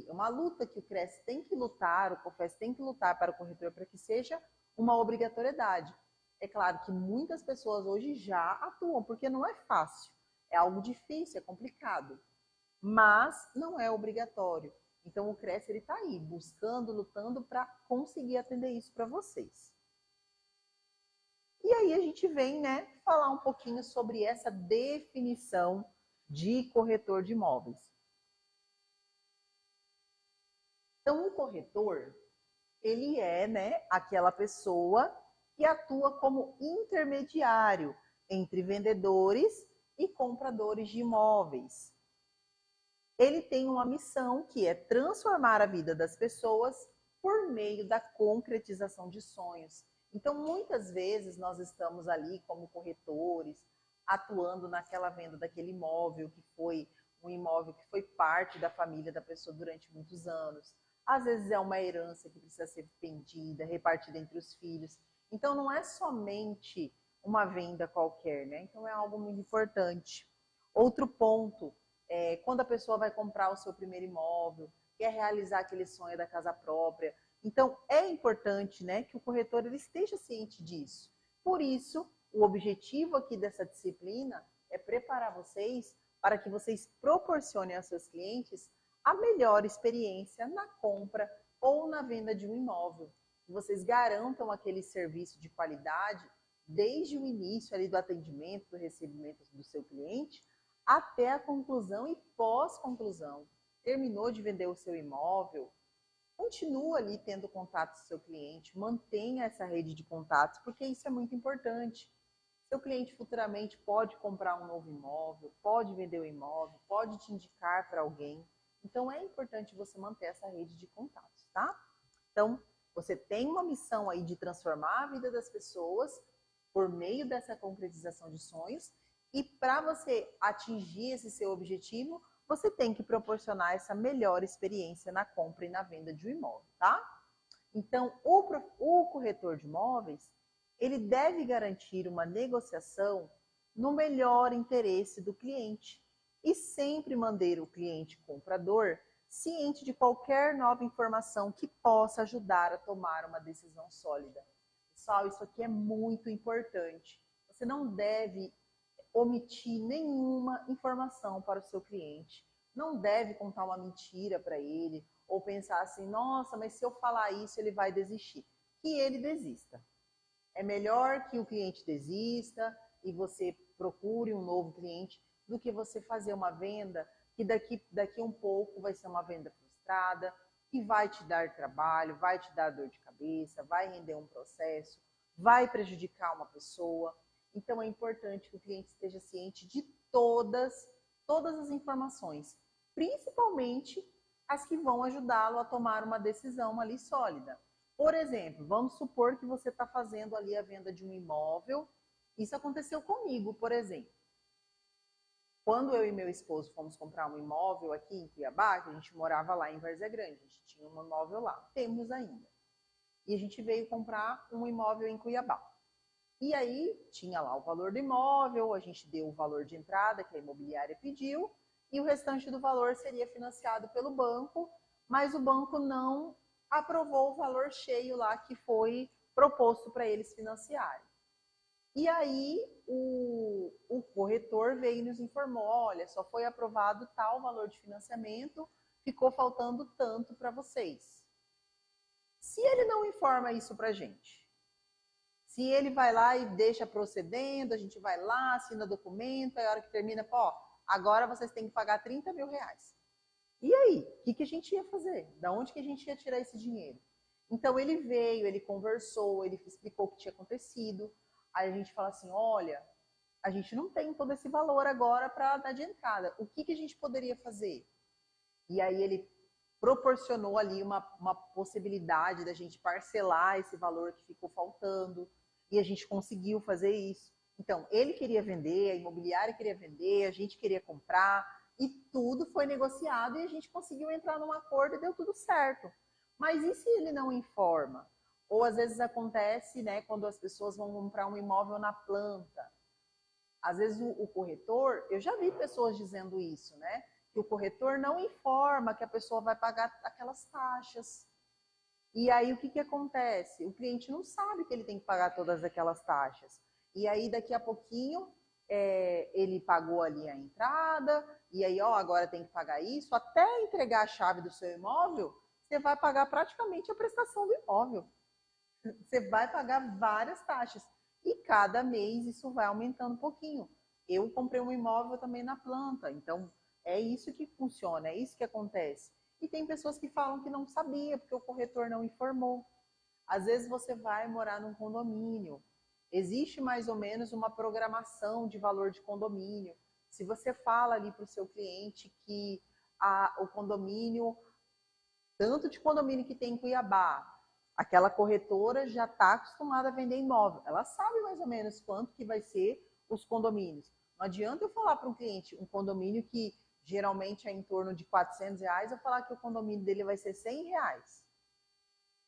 uma luta que o CRES tem que lutar, o COFES tem que lutar para o corretor para que seja uma obrigatoriedade. É claro que muitas pessoas hoje já atuam, porque não é fácil, é algo difícil, é complicado, mas não é obrigatório. Então o CRES está aí, buscando, lutando para conseguir atender isso para vocês. E aí a gente vem, né, falar um pouquinho sobre essa definição de corretor de imóveis. Então, o corretor, ele é, né, aquela pessoa que atua como intermediário entre vendedores e compradores de imóveis. Ele tem uma missão que é transformar a vida das pessoas por meio da concretização de sonhos. Então, muitas vezes nós estamos ali como corretores, atuando naquela venda daquele imóvel que foi um imóvel que foi parte da família da pessoa durante muitos anos. Às vezes é uma herança que precisa ser vendida, repartida entre os filhos. Então, não é somente uma venda qualquer, né? Então, é algo muito importante. Outro ponto, quando a pessoa vai comprar o seu primeiro imóvel, quer realizar aquele sonho da casa própria. Então, é importante, né, que o corretor ele esteja ciente disso. Por isso, o objetivo aqui dessa disciplina é preparar vocês para que vocês proporcionem aos seus clientes a melhor experiência na compra ou na venda de um imóvel. Que vocês garantam aquele serviço de qualidade desde o início ali do atendimento, do recebimento do seu cliente, até a conclusão e pós-conclusão. Terminou de vender o seu imóvel, continua ali tendo contato com o seu cliente, mantenha essa rede de contatos, porque isso é muito importante. Seu cliente futuramente pode comprar um novo imóvel, pode vender o imóvel, pode te indicar para alguém. Então, é importante você manter essa rede de contatos, tá? Então, você tem uma missão aí de transformar a vida das pessoas por meio dessa concretização de sonhos. E para você atingir esse seu objetivo, você tem que proporcionar essa melhor experiência na compra e na venda de um imóvel, tá? Então, o corretor de imóveis, ele deve garantir uma negociação no melhor interesse do cliente e sempre manter o cliente comprador ciente de qualquer nova informação que possa ajudar a tomar uma decisão sólida. Pessoal, isso aqui é muito importante. Você não deve omitir nenhuma informação para o seu cliente. Não deve contar uma mentira para ele ou pensar assim, nossa, mas se eu falar isso ele vai desistir. Que ele desista. É melhor que o cliente desista e você procure um novo cliente do que você fazer uma venda que daqui um pouco vai ser uma venda frustrada, que vai te dar trabalho, vai te dar dor de cabeça, vai render um processo, vai prejudicar uma pessoa. Então, é importante que o cliente esteja ciente de todas as informações, principalmente as que vão ajudá-lo a tomar uma decisão ali sólida. Por exemplo, vamos supor que você está fazendo ali a venda de um imóvel. Isso aconteceu comigo, por exemplo. Quando eu e meu esposo fomos comprar um imóvel aqui em Cuiabá, que a gente morava lá em Várzea Grande, a gente tinha um imóvel lá, temos ainda. E a gente veio comprar um imóvel em Cuiabá. E aí tinha lá o valor do imóvel, a gente deu o valor de entrada que a imobiliária pediu, e o restante do valor seria financiado pelo banco, mas o banco não aprovou o valor cheio lá que foi proposto para eles financiarem. E aí o corretor veio e nos informou, olha, só foi aprovado tal valor de financiamento, ficou faltando tanto para vocês. Se ele não informa isso para a gente, se ele vai lá e deixa procedendo, a gente vai lá, assina documento, aí a hora que termina, ó, agora vocês têm que pagar 30 mil reais. E aí, o que a gente ia fazer? Da onde que a gente ia tirar esse dinheiro? Então ele veio, ele conversou, ele explicou o que tinha acontecido. Aí a gente fala assim, olha, a gente não tem todo esse valor agora para dar de entrada. O que a gente poderia fazer? E aí ele proporcionou ali uma possibilidade da gente parcelar esse valor que ficou faltando. E a gente conseguiu fazer isso. Então, ele queria vender, a imobiliária queria vender, a gente queria comprar, e tudo foi negociado e a gente conseguiu entrar num acordo e deu tudo certo. Mas e se ele não informa? Ou às vezes acontece, né, quando as pessoas vão comprar um imóvel na planta. Às vezes o corretor, eu já vi pessoas dizendo isso, né? que o corretor não informa que a pessoa vai pagar aquelas taxas. E aí o que, que acontece? O cliente não sabe que ele tem que pagar todas aquelas taxas. E aí daqui a pouquinho ele pagou ali a entrada, e aí ó, agora tem que pagar isso, até entregar a chave do seu imóvel, você vai pagar praticamente a prestação do imóvel. Você vai pagar várias taxas. E cada mês isso vai aumentando um pouquinho. Eu comprei um imóvel também na planta, então é isso que funciona, é isso que acontece. E tem pessoas que falam que não sabia, porque o corretor não informou. Às vezes você vai morar num condomínio, existe mais ou menos uma programação de valor de condomínio. Se você fala ali para o seu cliente que o condomínio, tanto de condomínio que tem em Cuiabá, aquela corretora já está acostumada a vender imóvel. Ela sabe mais ou menos quanto que vai ser os condomínios. Não adianta eu falar para um cliente um condomínio que geralmente é em torno de R$ 400, eu falar que o condomínio dele vai ser R$ 100.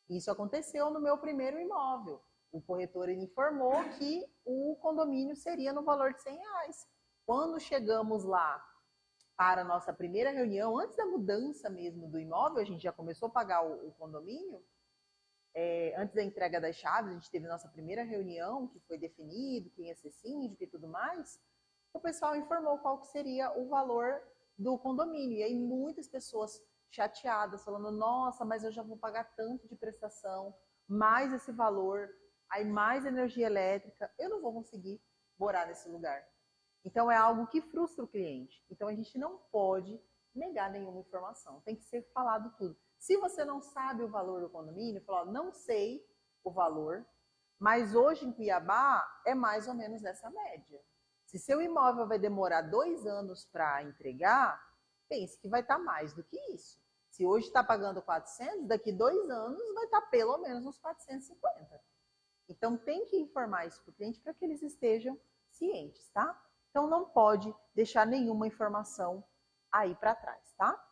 Isso aconteceu no meu primeiro imóvel. O corretor informou que o condomínio seria no valor de R$ 100. Quando chegamos lá para a nossa primeira reunião, antes da mudança mesmo do imóvel, a gente já começou a pagar o condomínio, antes da entrega das chaves, a gente teve nossa primeira reunião, que foi definido quem ia ser síndico e tudo mais, o pessoal informou qual que seria o valor do condomínio. E aí muitas pessoas chateadas, falando, nossa, mas eu já vou pagar tanto de prestação, mais esse valor, aí mais energia elétrica, eu não vou conseguir morar nesse lugar. Então é algo que frustra o cliente. Então a gente não pode negar nenhuma informação, tem que ser falado tudo. Se você não sabe o valor do condomínio, fala, não sei o valor, mas hoje em Cuiabá é mais ou menos essa média. Se seu imóvel vai demorar 2 anos para entregar, pense que vai estar mais do que isso. Se hoje está pagando 400, daqui 2 anos vai estar pelo menos uns 450. Então tem que informar isso para o cliente para que eles estejam cientes, tá? Então não pode deixar nenhuma informação aí para trás, tá?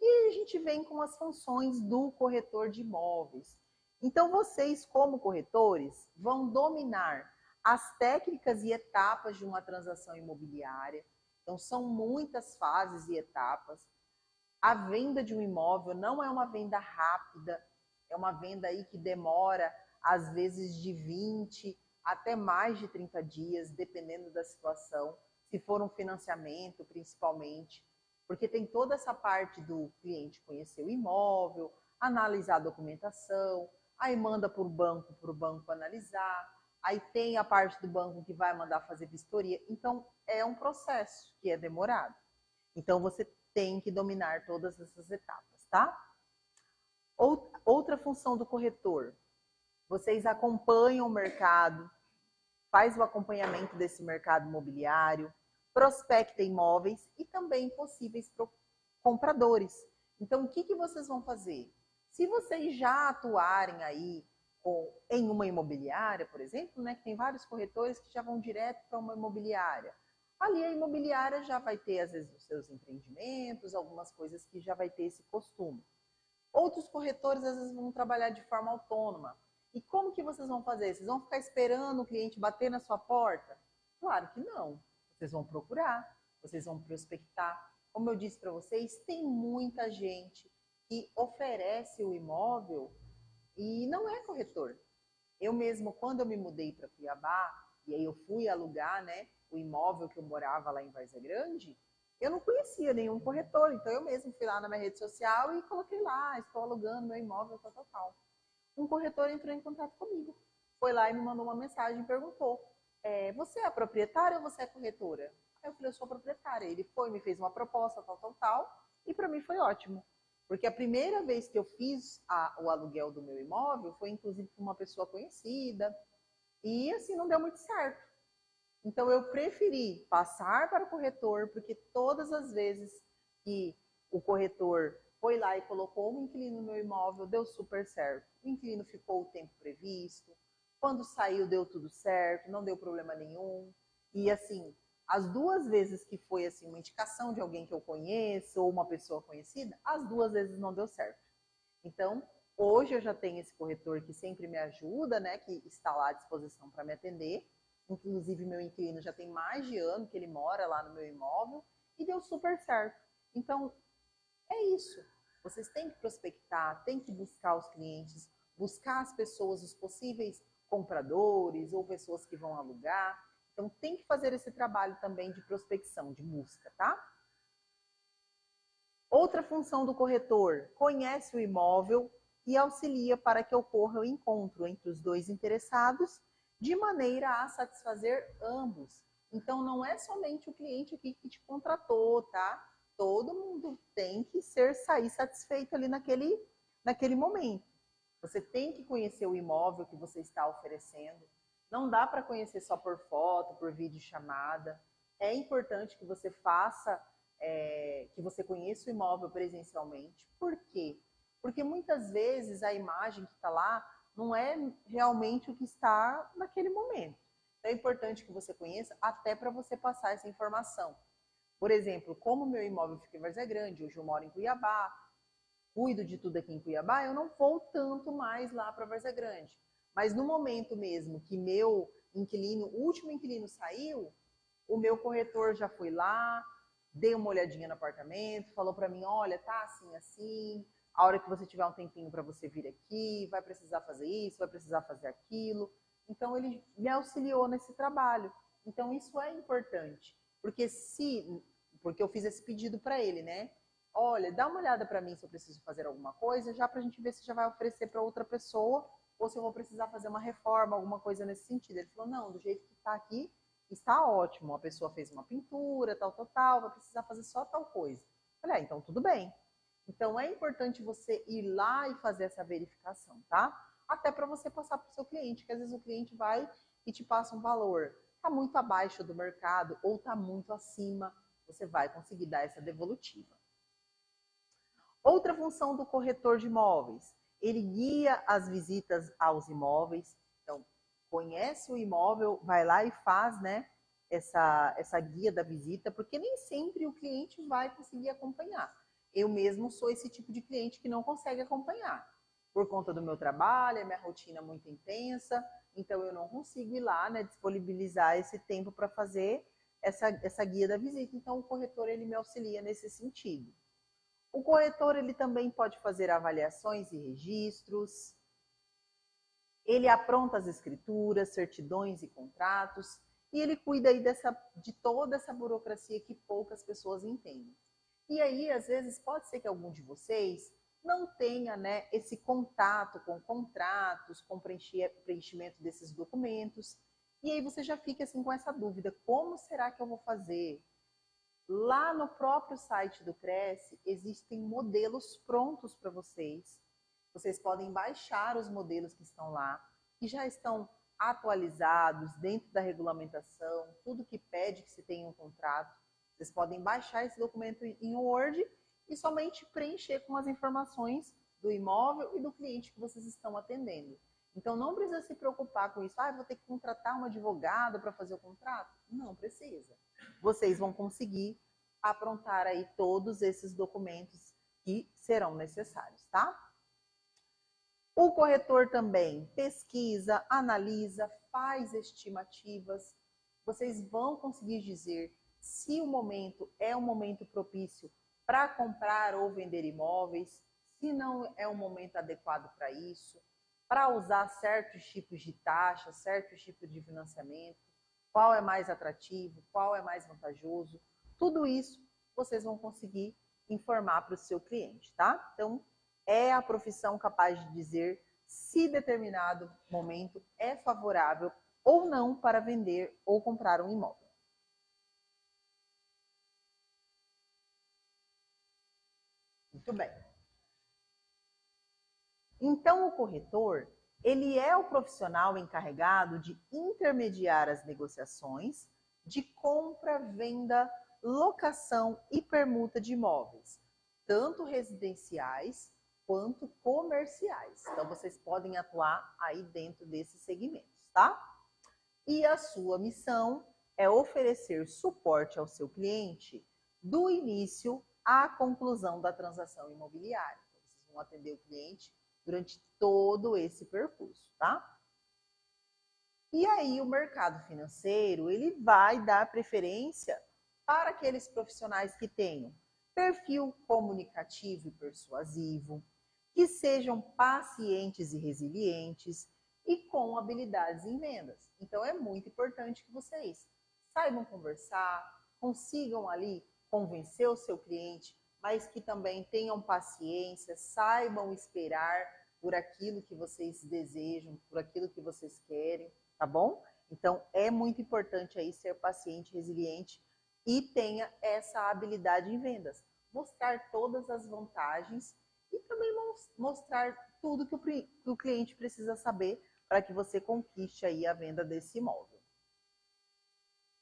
E a gente vem com as funções do corretor de imóveis. Então vocês, como corretores, vão dominar as técnicas e etapas de uma transação imobiliária. Então são muitas fases e etapas. A venda de um imóvel não é uma venda rápida, é uma venda aí que demora às vezes de 20 até mais de 30 dias, dependendo da situação, se for um financiamento, principalmente, porque tem toda essa parte do cliente conhecer o imóvel, analisar a documentação, aí manda para o banco analisar, aí tem a parte do banco que vai mandar fazer vistoria, então é um processo que é demorado. Então você tem que dominar todas essas etapas, tá? Outra função do corretor, vocês acompanham o mercado, faz o acompanhamento desse mercado imobiliário, prospecta imóveis e também possíveis compradores. Então, o que, que vocês vão fazer? Se vocês já atuarem aí em uma imobiliária, por exemplo, né, que tem vários corretores que já vão direto para uma imobiliária, ali a imobiliária já vai ter, às vezes, os seus empreendimentos, algumas coisas que já vai ter esse costume. Outros corretores, às vezes, vão trabalhar de forma autônoma. E como que vocês vão fazer? Vocês vão ficar esperando o cliente bater na sua porta? Claro que não. Vocês vão procurar, vocês vão prospectar. Como eu disse para vocês, tem muita gente que oferece o imóvel e não é corretor. Eu mesmo, quando eu me mudei para Cuiabá, e aí eu fui alugar, né, o imóvel que eu morava lá em Várzea Grande, eu não conhecia nenhum corretor, então eu mesmo fui lá na minha rede social e coloquei lá, estou alugando meu imóvel, tal, tal, tal. Um corretor entrou em contato comigo, foi lá e me mandou uma mensagem e perguntou, você é a proprietária ou você é corretora? Aí eu falei, eu sou a proprietária. Ele foi, me fez uma proposta, tal, tal, tal, e para mim foi ótimo. Porque a primeira vez que eu fiz o aluguel do meu imóvel foi inclusive com uma pessoa conhecida, e assim não deu muito certo. Então eu preferi passar para o corretor, porque todas as vezes que o corretor foi lá e colocou um inquilino no meu imóvel, deu super certo. O inquilino ficou o tempo previsto, quando saiu deu tudo certo, não deu problema nenhum. E assim, as 2 vezes que foi assim uma indicação de alguém que eu conheço ou uma pessoa conhecida, as 2 vezes não deu certo. Então, hoje eu já tenho esse corretor que sempre me ajuda, né, que está lá à disposição para me atender. Inclusive, meu inquilino já tem mais de ano que ele mora lá no meu imóvel. e deu super certo. Então, é isso. Vocês têm que prospectar, têm que buscar os clientes, buscar as pessoas, os possíveis compradores ou pessoas que vão alugar. Então, tem que fazer esse trabalho também de prospecção, de busca, tá? Outra função do corretor: conhece o imóvel e auxilia para que ocorra o encontro entre os dois interessados, de maneira a satisfazer ambos. Então, não é somente o cliente aqui que te contratou, tá? Todo mundo tem que sair satisfeito ali naquele momento. Você tem que conhecer o imóvel que você está oferecendo. Não dá para conhecer só por foto, por videochamada. É importante que você faça, que você conheça o imóvel presencialmente. Por quê? Porque muitas vezes a imagem que está lá não é realmente o que está naquele momento. Então é importante que você conheça até para você passar essa informação. Por exemplo, como o meu imóvel fica em Várzea Grande, hoje eu moro em Cuiabá, cuido de tudo aqui em Cuiabá, eu não vou tanto mais lá para Várzea Grande. Mas no momento mesmo que meu inquilino, o último inquilino saiu, o meu corretor já foi lá, deu uma olhadinha no apartamento, falou para mim, olha, tá assim, assim, a hora que você tiver um tempinho para você vir aqui, vai precisar fazer isso, vai precisar fazer aquilo. Então, ele me auxiliou nesse trabalho. Então, isso é importante, porque eu fiz esse pedido para ele, né? Olha, dá uma olhada para mim se eu preciso fazer alguma coisa, já para a gente ver se já vai oferecer para outra pessoa ou se eu vou precisar fazer uma reforma, alguma coisa nesse sentido. Ele falou, não, do jeito que está aqui, está ótimo. A pessoa fez uma pintura, tal, vai precisar fazer só tal coisa. Eu falei, então tudo bem. Então é importante você ir lá e fazer essa verificação, tá? Até para você passar para o seu cliente, que às vezes o cliente vai e te passa um valor, está muito abaixo do mercado ou está muito acima, você vai conseguir dar essa devolutiva. Outra função do corretor de imóveis, ele guia as visitas aos imóveis. Então, conhece o imóvel, vai lá e faz, né, essa guia da visita, porque nem sempre o cliente vai conseguir acompanhar. Eu mesmo sou esse tipo de cliente que não consegue acompanhar. Por conta do meu trabalho, a minha rotina é muito intensa, então eu não consigo ir lá, né, disponibilizar esse tempo para fazer essa guia da visita. Então, o corretor, ele me auxilia nesse sentido. O corretor, ele também pode fazer avaliações e registros, ele apronta as escrituras, certidões e contratos, e ele cuida aí de toda essa burocracia que poucas pessoas entendem. E aí, às vezes, pode ser que algum de vocês não tenha, né, esse contato com contratos, com preenchimento desses documentos, e aí você já fica assim com essa dúvida, como será que eu vou fazer? Lá no próprio site do Cresce, existem modelos prontos para vocês. Vocês podem baixar os modelos que estão lá, que já estão atualizados dentro da regulamentação, tudo que pede que se tenha um contrato. Vocês podem baixar esse documento em Word e somente preencher com as informações do imóvel e do cliente que vocês estão atendendo. Então, não precisa se preocupar com isso. Vou ter que contratar um advogado para fazer o contrato? Não precisa. Vocês vão conseguir aprontar aí todos esses documentos que serão necessários, tá? O corretor também pesquisa, analisa, faz estimativas. Vocês vão conseguir dizer se o momento é um momento propício para comprar ou vender imóveis, se não é um momento adequado para isso, para usar certos tipos de taxa, certos tipos de financiamento, qual é mais atrativo, qual é mais vantajoso. Tudo isso vocês vão conseguir informar para o seu cliente, tá? Então, é a profissão capaz de dizer se determinado momento é favorável ou não para vender ou comprar um imóvel. Muito bem. Então, o corretor, ele é o profissional encarregado de intermediar as negociações de compra, venda, locação e permuta de imóveis, tanto residenciais quanto comerciais. Então, vocês podem atuar aí dentro desses segmentos, tá? E a sua missão é oferecer suporte ao seu cliente do início à conclusão da transação imobiliária. Então, vocês vão atender o cliente durante todo esse percurso, tá? E aí o mercado financeiro, ele vai dar preferência para aqueles profissionais que tenham perfil comunicativo e persuasivo, que sejam pacientes e resilientes e com habilidades em vendas. Então é muito importante que vocês saibam conversar, consigam ali convencer o seu cliente, mas que também tenham paciência, saibam esperar por aquilo que vocês desejam, por aquilo que vocês querem, tá bom? Então é muito importante aí ser paciente, resiliente e tenha essa habilidade em vendas. Mostrar todas as vantagens e também mostrar tudo que o cliente precisa saber para que você conquiste aí a venda desse imóvel.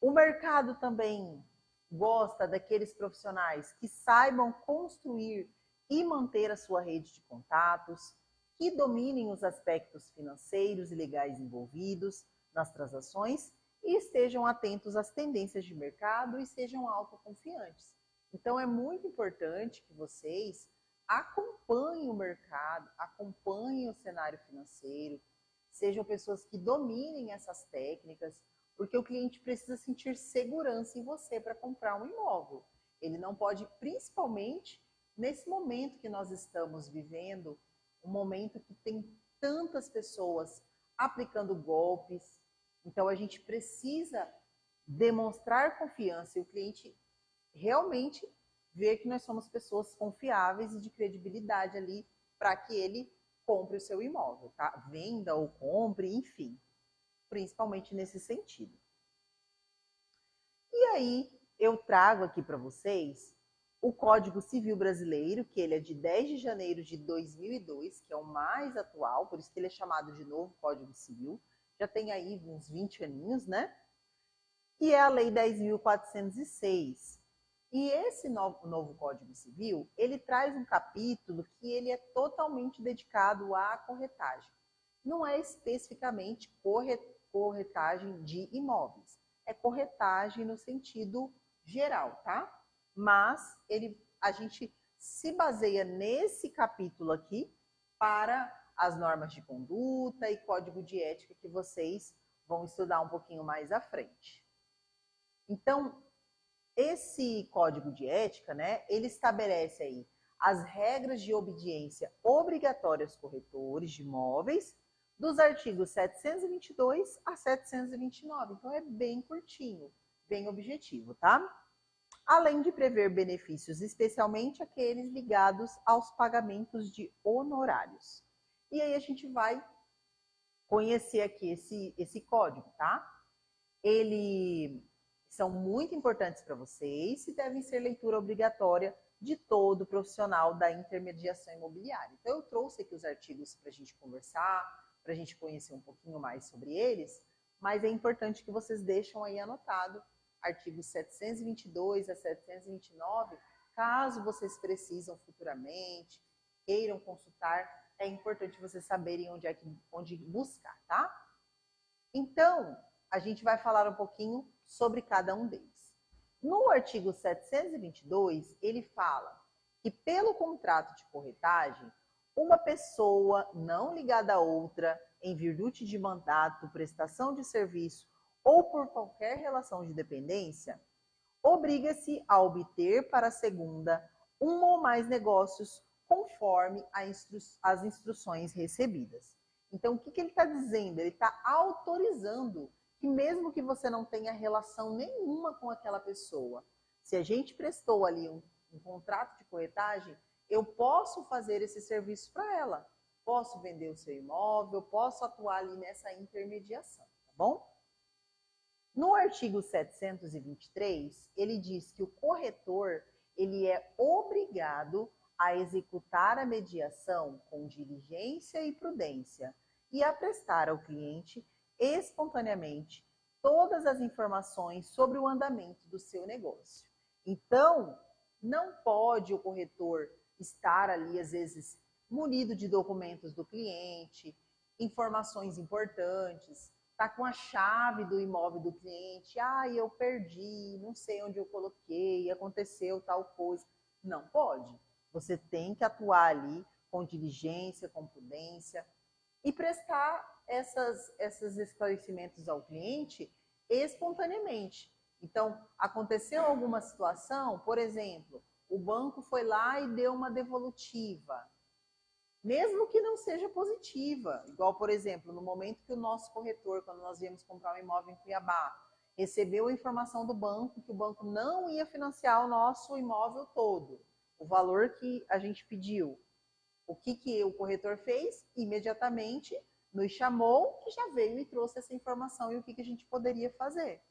O mercado também gosta daqueles profissionais que saibam construir e manter a sua rede de contatos, que dominem os aspectos financeiros e legais envolvidos nas transações e estejam atentos às tendências de mercado e sejam autoconfiantes. Então é muito importante que vocês acompanhem o mercado, acompanhem o cenário financeiro, sejam pessoas que dominem essas técnicas, porque o cliente precisa sentir segurança em você para comprar um imóvel. Ele não pode, principalmente nesse momento que nós estamos vivendo, um momento que tem tantas pessoas aplicando golpes. Então a gente precisa demonstrar confiança e o cliente realmente ver que nós somos pessoas confiáveis e de credibilidade ali para que ele compre o seu imóvel, tá? Venda ou compre, enfim, principalmente nesse sentido. E aí eu trago aqui para vocês o Código Civil Brasileiro, que ele é de 10 de janeiro de 2002, que é o mais atual, por isso que ele é chamado de novo Código Civil. Já tem aí uns 20 aninhos, né? E é a Lei 10.406. E esse novo Código Civil, ele traz um capítulo que ele é totalmente dedicado à corretagem. Não é especificamente corretagem de imóveis, é corretagem no sentido geral, tá? Mas a gente se baseia nesse capítulo aqui para as normas de conduta e código de ética que vocês vão estudar um pouquinho mais à frente. Então, esse código de ética, né, ele estabelece aí as regras de obediência obrigatórias aos corretores de imóveis, dos artigos 722 a 729. Então, é bem curtinho, bem objetivo, tá? Além de prever benefícios, especialmente aqueles ligados aos pagamentos de honorários. E aí a gente vai conhecer aqui esse código, tá? Eles são muito importantes para vocês e devem ser leitura obrigatória de todo profissional da intermediação imobiliária. Então, eu trouxe aqui os artigos para a gente conversar, para a gente conhecer um pouquinho mais sobre eles, mas é importante que vocês deixem aí anotado artigos 722 a 729, caso vocês precisam futuramente, queiram consultar, é importante vocês saberem onde buscar, tá? Então, a gente vai falar um pouquinho sobre cada um deles. No artigo 722, ele fala que pelo contrato de corretagem, uma pessoa não ligada a outra, em virtude de mandato, prestação de serviço ou por qualquer relação de dependência, obriga-se a obter para a segunda um ou mais negócios conforme as instruções recebidas. Então, o que ele está dizendo? Ele está autorizando que mesmo que você não tenha relação nenhuma com aquela pessoa, se a gente prestou ali um contrato de corretagem, eu posso fazer esse serviço para ela. Posso vender o seu imóvel, posso atuar ali nessa intermediação, tá bom? No artigo 723, ele diz que o corretor ele é obrigado a executar a mediação com diligência e prudência e a prestar ao cliente espontaneamente todas as informações sobre o andamento do seu negócio. Então, não pode o corretor estar ali, às vezes, munido de documentos do cliente, informações importantes, tá com a chave do imóvel do cliente, eu perdi, não sei onde eu coloquei, aconteceu tal coisa. Não pode. Você tem que atuar ali com diligência, com prudência e prestar esses esclarecimentos ao cliente espontaneamente. Então, aconteceu alguma situação, por exemplo, o banco foi lá e deu uma devolutiva, mesmo que não seja positiva, igual, por exemplo, no momento que o nosso corretor, quando nós viemos comprar um imóvel em Cuiabá, recebeu a informação do banco que o banco não ia financiar o nosso imóvel todo, o valor que a gente pediu. O que o corretor fez? Imediatamente nos chamou e já veio e trouxe essa informação e o que a gente poderia fazer.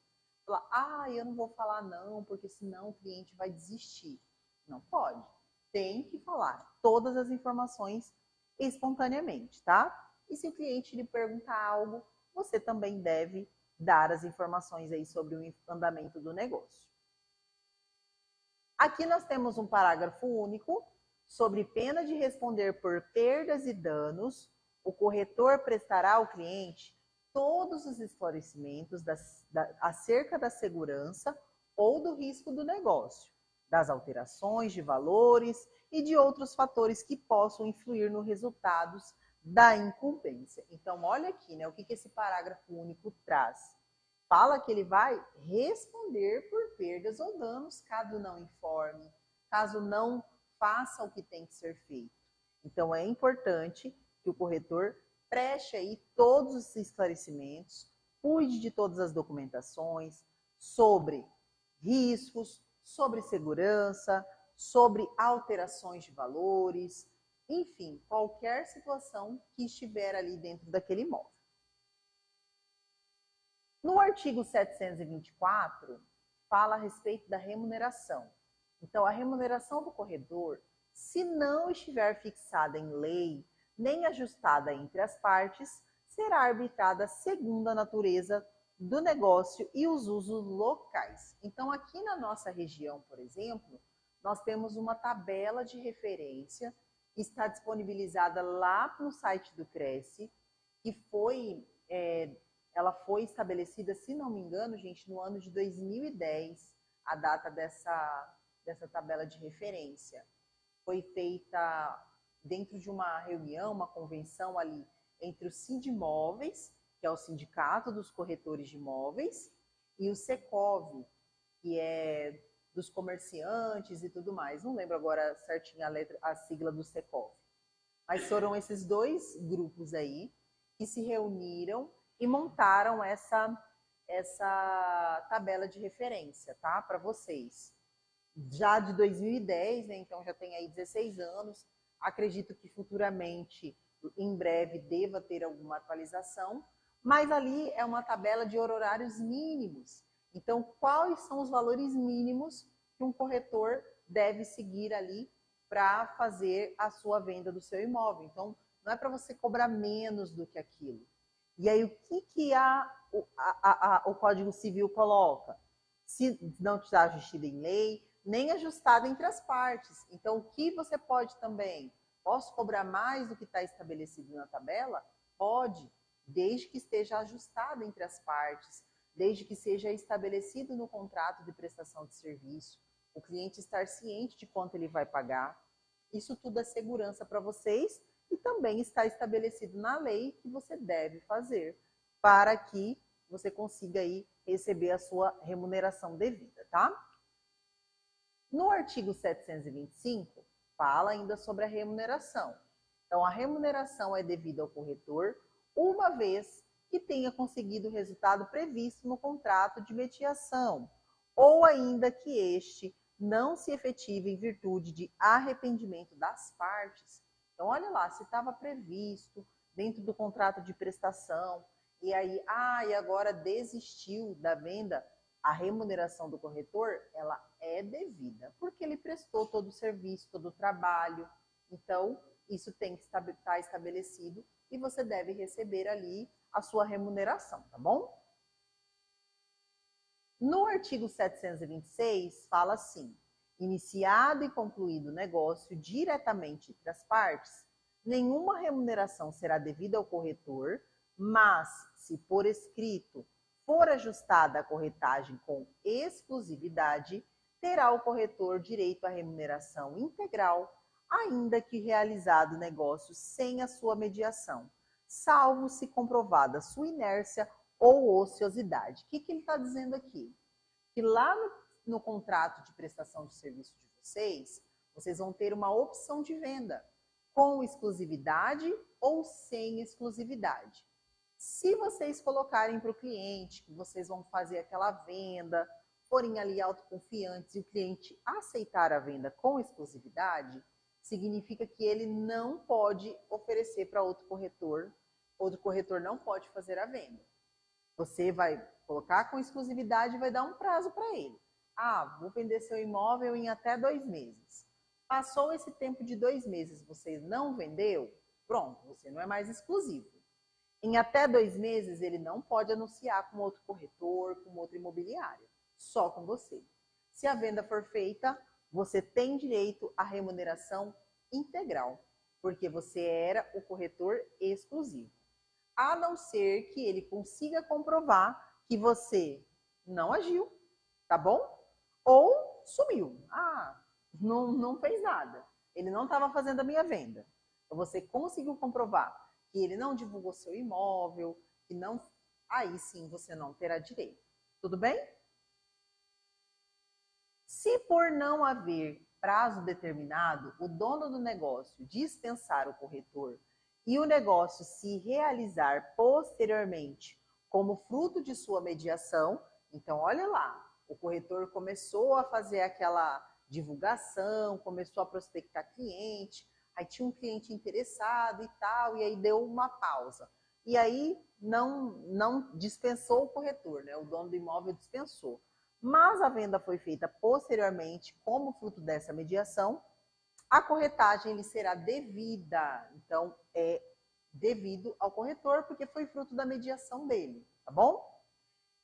Falar, eu não vou falar não, porque senão o cliente vai desistir. Não pode. Tem que falar todas as informações espontaneamente, tá? E se o cliente lhe perguntar algo, você também deve dar as informações aí sobre o andamento do negócio. Aqui nós temos um parágrafo único sobre pena de responder por perdas e danos. O corretor prestará ao cliente todos os esclarecimentos acerca da segurança ou do risco do negócio, das alterações de valores e de outros fatores que possam influir nos resultados da incumbência. Então, olha aqui, né, o que esse parágrafo único traz. Fala que ele vai responder por perdas ou danos, caso não informe, caso não faça o que tem que ser feito. Então, é importante que o corretor preste aí todos os esclarecimentos, cuide de todas as documentações sobre riscos, sobre segurança, sobre alterações de valores, enfim, qualquer situação que estiver ali dentro daquele imóvel. No artigo 724, fala a respeito da remuneração. Então, a remuneração do corretor, se não estiver fixada em lei, nem ajustada entre as partes, será arbitrada segundo a natureza do negócio e os usos locais. Então, aqui na nossa região, por exemplo, nós temos uma tabela de referência que está disponibilizada lá no site do Cresce, que ela foi estabelecida, se não me engano, gente, no ano de 2010, a data dessa tabela de referência. Foi feita dentro de uma reunião, uma convenção ali entre o Sindimóveis, que é o Sindicato dos Corretores de Imóveis, e o Secov, que é dos comerciantes e tudo mais. Não lembro agora certinho a sigla do Secov. Mas foram esses dois grupos aí que se reuniram e montaram essa tabela de referência, tá? Para vocês. Já de 2010, né? Então já tem aí 16 anos. Acredito que futuramente, em breve, deva ter alguma atualização. Mas ali é uma tabela de honorários mínimos. Então, quais são os valores mínimos que um corretor deve seguir ali para fazer a sua venda do seu imóvel? Então, não é para você cobrar menos do que aquilo. E aí, o que o Código Civil coloca? Se não está ajustido em lei, nem ajustado entre as partes. Então, o que você pode também? Posso cobrar mais do que está estabelecido na tabela? Pode, desde que esteja ajustado entre as partes, desde que seja estabelecido no contrato de prestação de serviço, o cliente estar ciente de quanto ele vai pagar. Isso tudo é segurança para vocês e também está estabelecido na lei que você deve fazer para que você consiga aí receber a sua remuneração devida, tá? No artigo 725, fala ainda sobre a remuneração. Então, a remuneração é devida ao corretor uma vez que tenha conseguido o resultado previsto no contrato de mediação, ou ainda que este não se efetive em virtude de arrependimento das partes. Então, olha lá, se estava previsto dentro do contrato de prestação, e aí, e agora desistiu da venda, a remuneração do corretor, ela é devida, porque ele prestou todo o serviço, todo o trabalho. Então, isso tem que estar estabelecido e você deve receber ali a sua remuneração, tá bom? No artigo 726, fala assim: iniciado e concluído o negócio diretamente entre as partes, nenhuma remuneração será devida ao corretor, mas, se por escrito for ajustada a corretagem com exclusividade, terá o corretor direito à remuneração integral, ainda que realizado o negócio sem a sua mediação, salvo se comprovada sua inércia ou ociosidade. O que ele está dizendo aqui? que lá no contrato de prestação de serviço de vocês vão ter uma opção de venda com exclusividade ou sem exclusividade. Se vocês colocarem para o cliente que vocês vão fazer aquela venda, forem ali autoconfiantes e o cliente aceitar a venda com exclusividade, significa que ele não pode oferecer para outro corretor não pode fazer a venda. Você vai colocar com exclusividade e vai dar um prazo para ele. Ah, vou vender seu imóvel em até 2 meses. Passou esse tempo de 2 meses, você não vendeu? Pronto, você não é mais exclusivo. Em até 2 meses, ele não pode anunciar com outro corretor, com outra imobiliária, só com você. Se a venda for feita, você tem direito à remuneração integral, porque você era o corretor exclusivo. A não ser que ele consiga comprovar que você não agiu, tá bom? Ou sumiu. Ah, não fez nada. Ele não estava fazendo a minha venda. Então, você conseguiu comprovar que ele não divulgou seu imóvel, que não, aí sim você não terá direito. Tudo bem? Se por não haver prazo determinado, o dono do negócio dispensar o corretor e o negócio se realizar posteriormente como fruto de sua mediação, então olha lá, o corretor começou a fazer aquela divulgação, começou a prospectar cliente, aí tinha um cliente interessado e tal, e aí deu uma pausa. E aí não dispensou o corretor, né? O dono do imóvel dispensou. Mas a venda foi feita posteriormente, como fruto dessa mediação, a corretagem lhe será devida. Então, é devido ao corretor, porque foi fruto da mediação dele, tá bom?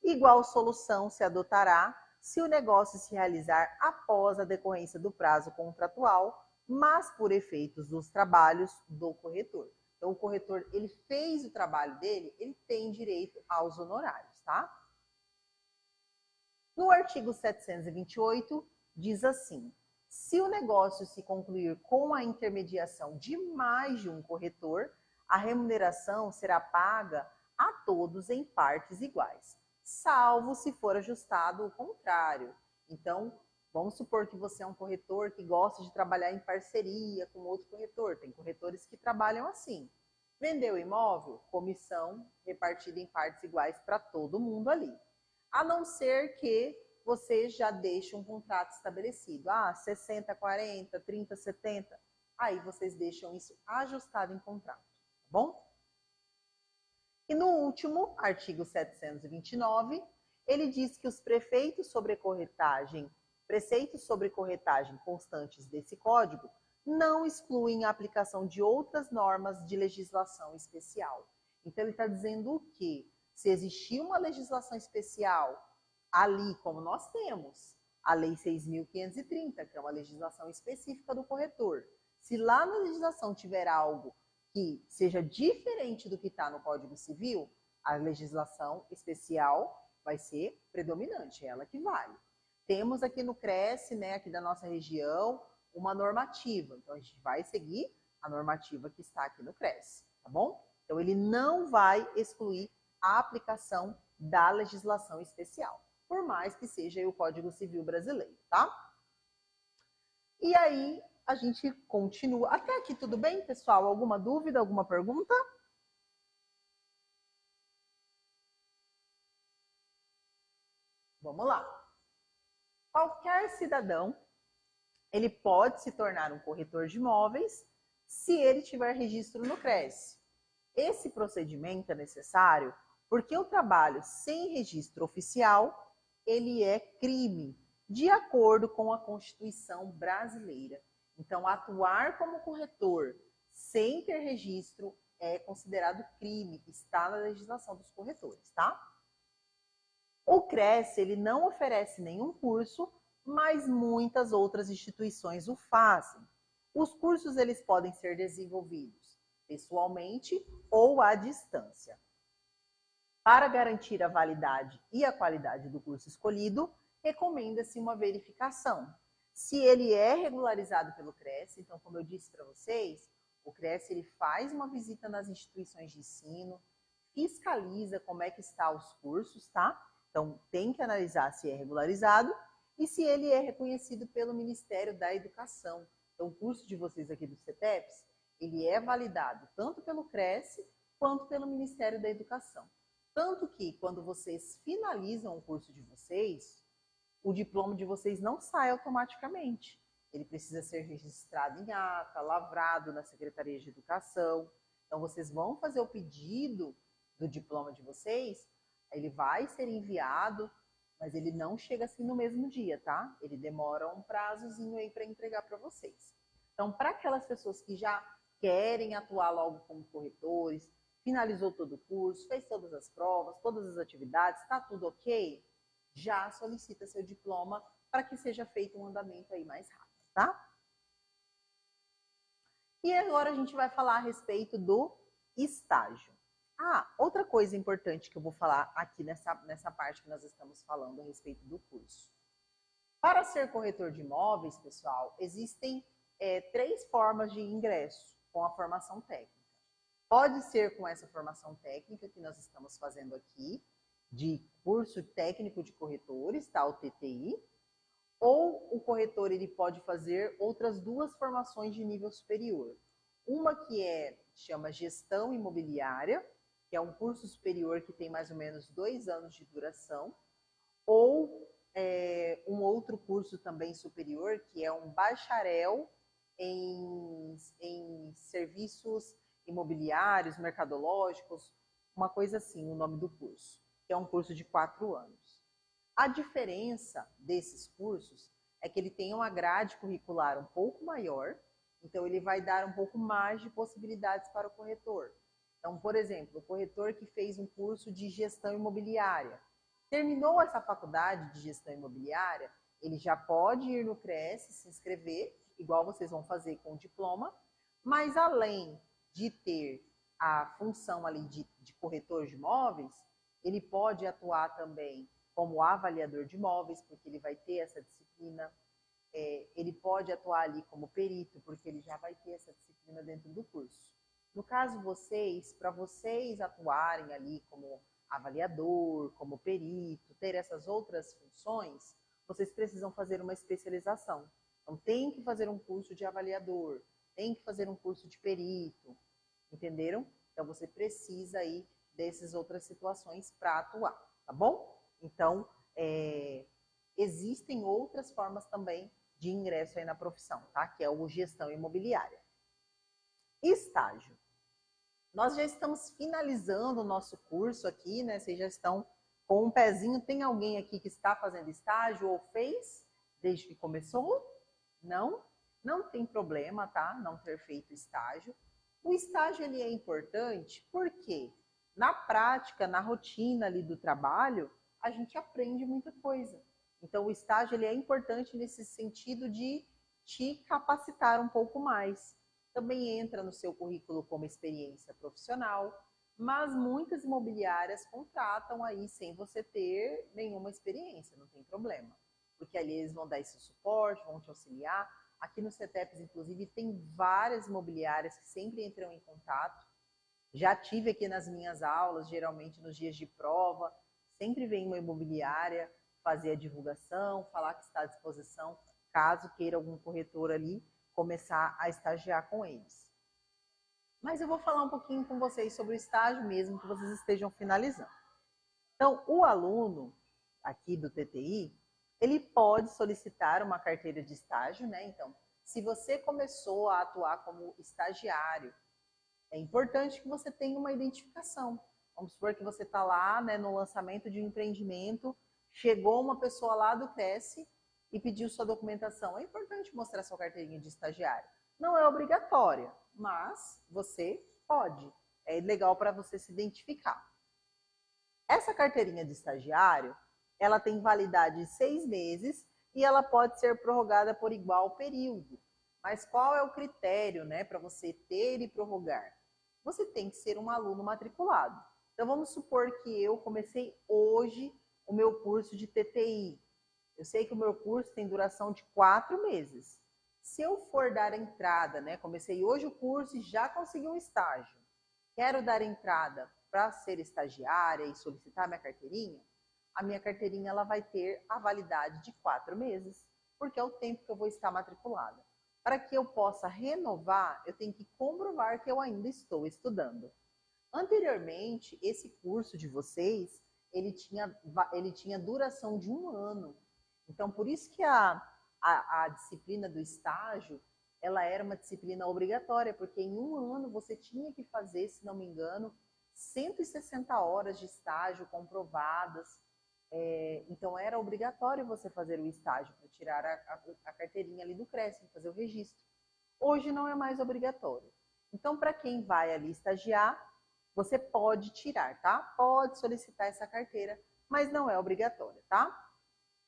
Igual solução se adotará se o negócio se realizar após a decorrência do prazo contratual, mas por efeitos dos trabalhos do corretor. Então, o corretor, ele fez o trabalho dele, ele tem direito aos honorários, tá? No artigo 728, diz assim: se o negócio se concluir com a intermediação de mais de um corretor, a remuneração será paga a todos em partes iguais, salvo se for ajustado o contrário. Então, vamos supor que você é um corretor que gosta de trabalhar em parceria com outro corretor. Tem corretores que trabalham assim. Vendeu o imóvel, comissão repartida em partes iguais para todo mundo ali. A não ser que você já deixe um contrato estabelecido. 60-40, 30-70. Aí vocês deixam isso ajustado em contrato, tá bom? E no último, artigo 729, ele diz que os preceitos sobre corretagem constantes desse código não excluem a aplicação de outras normas de legislação especial. Então, ele está dizendo o quê? Se existir uma legislação especial ali, como nós temos, a Lei 6.530, que é uma legislação específica do corretor, se lá na legislação tiver algo que seja diferente do que está no Código Civil, a legislação especial vai ser predominante, é ela que vale. Temos aqui no CRES, né, aqui da nossa região, uma normativa. Então, a gente vai seguir a normativa que está aqui no CRES, tá bom? Então, ele não vai excluir a aplicação da legislação especial, por mais que seja o Código Civil brasileiro, tá? E aí, a gente continua. Até aqui tudo bem, pessoal? Alguma dúvida, alguma pergunta? Vamos lá. Qualquer cidadão, ele pode se tornar um corretor de imóveis se ele tiver registro no CRES. Esse procedimento é necessário porque o trabalho sem registro oficial, ele é crime, de acordo com a Constituição brasileira. Então, atuar como corretor sem ter registro é considerado crime, está na legislação dos corretores, tá? O CRES, ele não oferece nenhum curso, mas muitas outras instituições o fazem. Os cursos, eles podem ser desenvolvidos pessoalmente ou à distância. Para garantir a validade e a qualidade do curso escolhido, recomenda-se uma verificação. Se ele é regularizado pelo CRES, então, como eu disse para vocês, o CRES ele faz uma visita nas instituições de ensino, fiscaliza como é que estão os cursos, tá? Então, tem que analisar se é regularizado e se ele é reconhecido pelo Ministério da Educação. Então, o curso de vocês aqui do CETEPS, ele é validado tanto pelo Cresce quanto pelo Ministério da Educação. Tanto que, quando vocês finalizam o curso de vocês, o diploma de vocês não sai automaticamente. Ele precisa ser registrado em ata, lavrado na Secretaria de Educação. Então, vocês vão fazer o pedido do diploma de vocês, ele vai ser enviado, mas ele não chega assim no mesmo dia, tá? Ele demora um prazozinho aí para entregar para vocês. Então, para aquelas pessoas que já querem atuar logo como corretores, finalizou todo o curso, fez todas as provas, todas as atividades, está tudo ok? Já solicita seu diploma para que seja feito um andamento aí mais rápido, tá? E agora a gente vai falar a respeito do estágio. Outra coisa importante que eu vou falar aqui nessa parte que nós estamos falando a respeito do curso. Para ser corretor de imóveis, pessoal, existem 3 formas de ingresso com a formação técnica. Pode ser com essa formação técnica que nós estamos fazendo aqui, de curso técnico de corretores, tá? O TTI, ou o corretor ele pode fazer outras 2 formações de nível superior. Uma que chama gestão imobiliária, que é um curso superior que tem mais ou menos 2 anos de duração, ou um outro curso também superior, que é um bacharel em serviços imobiliários, mercadológicos, uma coisa assim, o nome do curso, que é um curso de 4 anos. A diferença desses cursos é que ele tem uma grade curricular um pouco maior, então ele vai dar um pouco mais de possibilidades para o corretor. Então, por exemplo, o corretor que fez um curso de gestão imobiliária, terminou essa faculdade de gestão imobiliária, ele já pode ir no Cresce, se inscrever, igual vocês vão fazer com o diploma, mas além de ter a função ali de corretor de imóveis, ele pode atuar também como avaliador de imóveis, porque ele vai ter essa disciplina. Ele pode atuar ali como perito, porque ele já vai ter essa disciplina dentro do curso. No caso vocês, para vocês atuarem ali como avaliador, como perito, ter essas outras funções, vocês precisam fazer uma especialização. Então, tem que fazer um curso de avaliador, tem que fazer um curso de perito, entenderam? Então, você precisa aí dessas outras situações para atuar, tá bom? Então, existem outras formas também de ingresso aí na profissão, tá? Que é o gestão imobiliária. Estágio. Nós já estamos finalizando o nosso curso aqui, né? Vocês já estão com um pezinho. Tem alguém aqui que está fazendo estágio ou fez desde que começou? Não? Não tem problema, tá? Não ter feito estágio. O estágio ele é importante porque na prática, na rotina ali do trabalho, a gente aprende muita coisa. Então, o estágio ele é importante nesse sentido de te capacitar um pouco mais. Também entra no seu currículo como experiência profissional, mas muitas imobiliárias contratam aí sem você ter nenhuma experiência, não tem problema. Porque ali eles vão dar esse suporte, vão te auxiliar. Aqui no CETEPS, inclusive, tem várias imobiliárias que sempre entram em contato. Já tive aqui nas minhas aulas, geralmente nos dias de prova, sempre vem uma imobiliária fazer a divulgação, falar que está à disposição, caso queira algum corretor ali começar a estagiar com eles. Mas eu vou falar um pouquinho com vocês sobre o estágio mesmo que vocês estejam finalizando. Então, o aluno aqui do TTI, ele pode solicitar uma carteira de estágio, né? Então, se você começou a atuar como estagiário, é importante que você tenha uma identificação. Vamos supor que você está lá, né, no lançamento de um empreendimento, chegou uma pessoa lá do Cresce e pediu sua documentação. É importante mostrar sua carteirinha de estagiário. Não é obrigatória, mas você pode. É legal para você se identificar. Essa carteirinha de estagiário, ela tem validade de 6 meses e ela pode ser prorrogada por igual período. Mas qual é o critério, né, para você ter e prorrogar? Você tem que ser um aluno matriculado. Então, vamos supor que eu comecei hoje o meu curso de TTI. Eu sei que o meu curso tem duração de 4 meses. Se eu for dar entrada, né, comecei hoje o curso e já consegui um estágio, quero dar entrada para ser estagiária e solicitar minha carteirinha, a minha carteirinha ela vai ter a validade de 4 meses, porque é o tempo que eu vou estar matriculada. Para que eu possa renovar, eu tenho que comprovar que eu ainda estou estudando. Anteriormente, esse curso de vocês, ele tinha duração de 1 ano. Então, por isso que a disciplina do estágio, ela era uma disciplina obrigatória, porque em 1 ano você tinha que fazer, se não me engano, 160 horas de estágio comprovadas. Então, era obrigatório você fazer o estágio para tirar a carteirinha ali do CRES, fazer o registro. Hoje não é mais obrigatório. Então, para quem vai ali estagiar, você pode tirar, tá? Pode solicitar essa carteira, mas não é obrigatória, tá?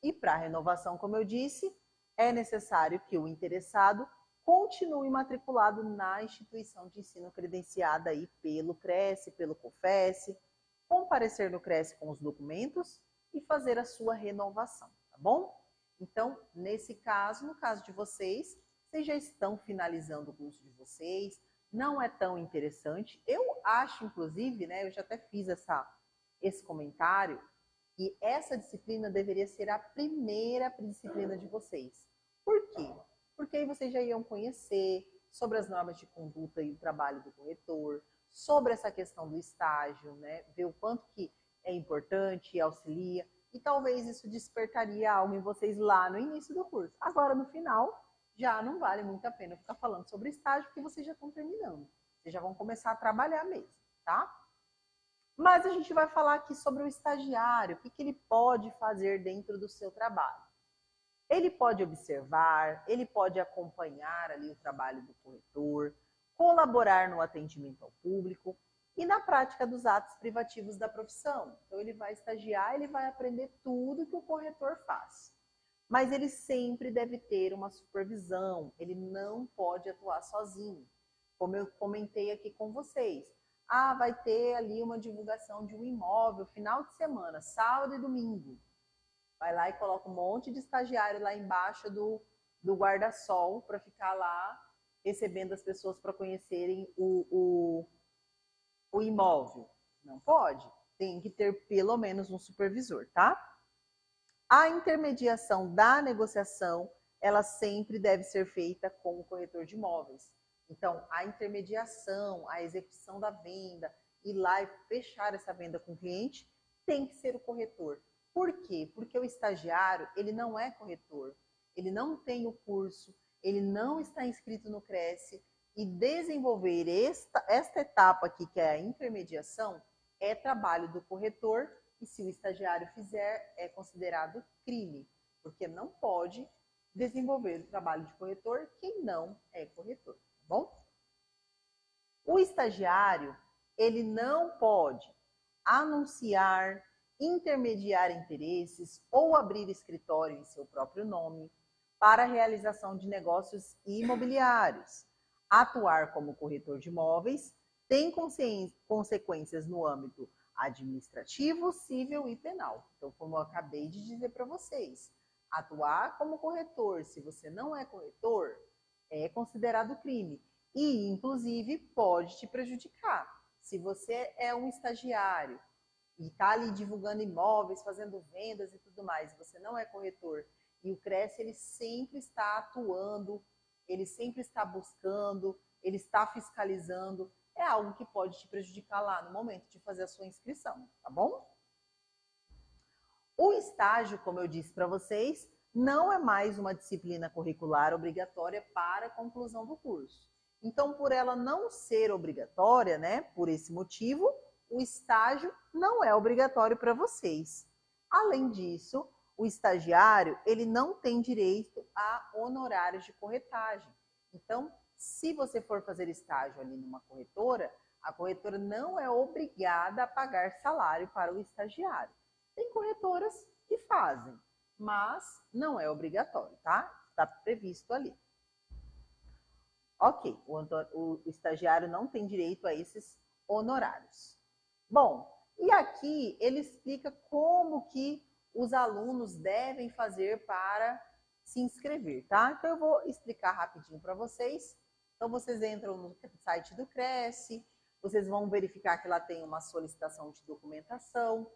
E para renovação, como eu disse, é necessário que o interessado continue matriculado na instituição de ensino credenciada aí pelo CRES, pelo COFES, comparecer no CRES com os documentos e fazer a sua renovação, tá bom? Então, nesse caso, no caso de vocês já estão finalizando o curso de vocês, não é tão interessante. Eu acho, inclusive, né, eu já até fiz esse comentário, que essa disciplina deveria ser a primeira disciplina de vocês. Por quê? Porque aí vocês já iam conhecer sobre as normas de conduta e o trabalho do corretor, sobre essa questão do estágio, né, ver o quanto que é importante e auxilia, e talvez isso despertaria algo em vocês lá no início do curso. Agora, no final, já não vale muito a pena ficar falando sobre estágio, porque vocês já estão terminando. Vocês já vão começar a trabalhar mesmo, tá? Mas a gente vai falar aqui sobre o estagiário, o que ele pode fazer dentro do seu trabalho. Ele pode observar, ele pode acompanhar ali o trabalho do corretor, colaborar no atendimento ao público e na prática dos atos privativos da profissão. Então, ele vai estagiar, ele vai aprender tudo que o corretor faz. Mas ele sempre deve ter uma supervisão, ele não pode atuar sozinho. Como eu comentei aqui com vocês, vai ter ali uma divulgação de um imóvel final de semana, sábado e domingo. Vai lá e coloca um monte de estagiário lá embaixo do guarda-sol para ficar lá recebendo as pessoas para conhecerem o imóvel. Não pode. Tem que ter pelo menos um supervisor, tá? A intermediação da negociação, ela sempre deve ser feita com o corretor de imóveis. Então, a intermediação, a execução da venda, ir lá e fechar essa venda com o cliente, tem que ser o corretor. Por quê? Porque o estagiário, ele não é corretor, ele não tem o curso, ele não está inscrito no CRES, e desenvolver esta etapa aqui, que é a intermediação, é trabalho do corretor, e se o estagiário fizer, é considerado crime, porque não pode desenvolver o trabalho de corretor quem não é corretor, tá bom? O estagiário, ele não pode anunciar, intermediar interesses ou abrir escritório em seu próprio nome para a realização de negócios imobiliários, atuar como corretor de imóveis, tem consequências no âmbito administrativo, civil e penal. Então, como eu acabei de dizer para vocês, atuar como corretor, se você não é corretor, é considerado crime e, inclusive, pode te prejudicar. Se você é um estagiário e está ali divulgando imóveis, fazendo vendas e tudo mais, você não é corretor, e o CRES, ele sempre está atuando, ele sempre está buscando, ele está fiscalizando, é algo que pode te prejudicar lá no momento de fazer a sua inscrição, tá bom? O estágio, como eu disse para vocês, não é mais uma disciplina curricular obrigatória para a conclusão do curso. Então, por ela não ser obrigatória, né, por esse motivo, o estágio não é obrigatório para vocês. Além disso, o estagiário, ele não tem direito a honorários de corretagem. Então, se você for fazer estágio ali numa corretora, a corretora não é obrigada a pagar salário para o estagiário. Tem corretoras que fazem, mas não é obrigatório, tá? Está previsto ali. Ok, o estagiário não tem direito a esses honorários. Bom, e aqui ele explica como que os alunos devem fazer para se inscrever, tá? Então eu vou explicar rapidinho para vocês. Então vocês entram no site do CRES, vocês vão verificar que lá tem uma solicitação de documentação.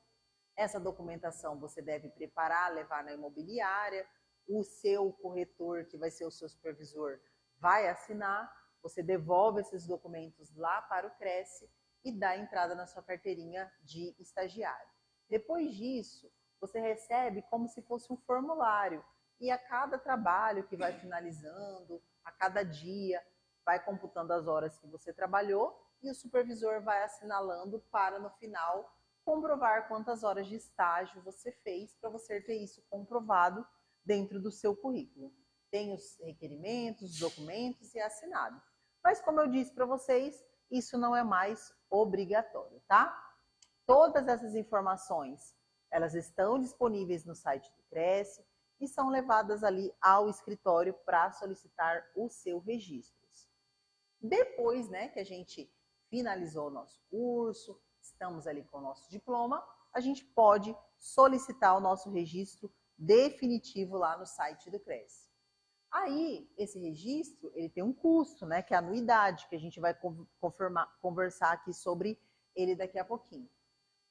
Essa documentação você deve preparar, levar na imobiliária, o seu corretor, que vai ser o seu supervisor, vai assinar, você devolve esses documentos lá para o Cresce e dá entrada na sua carteirinha de estagiário. Depois disso, você recebe como se fosse um formulário e a cada trabalho que vai finalizando, a cada dia, vai computando as horas que você trabalhou e o supervisor vai assinalando para no final comprovar quantas horas de estágio você fez para você ter isso comprovado dentro do seu currículo. Tem os requerimentos, os documentos e é assinado. Mas como eu disse para vocês, isso não é mais obrigatório, tá? Todas essas informações, elas estão disponíveis no site do Cresce e são levadas ali ao escritório para solicitar o seu registro. Depois, né, que a gente finalizou o nosso curso, estamos ali com o nosso diploma, a gente pode solicitar o nosso registro definitivo lá no site do Cresce. Aí, esse registro, ele tem um custo, né, que é a anuidade, que a gente vai conversar aqui sobre ele daqui a pouquinho.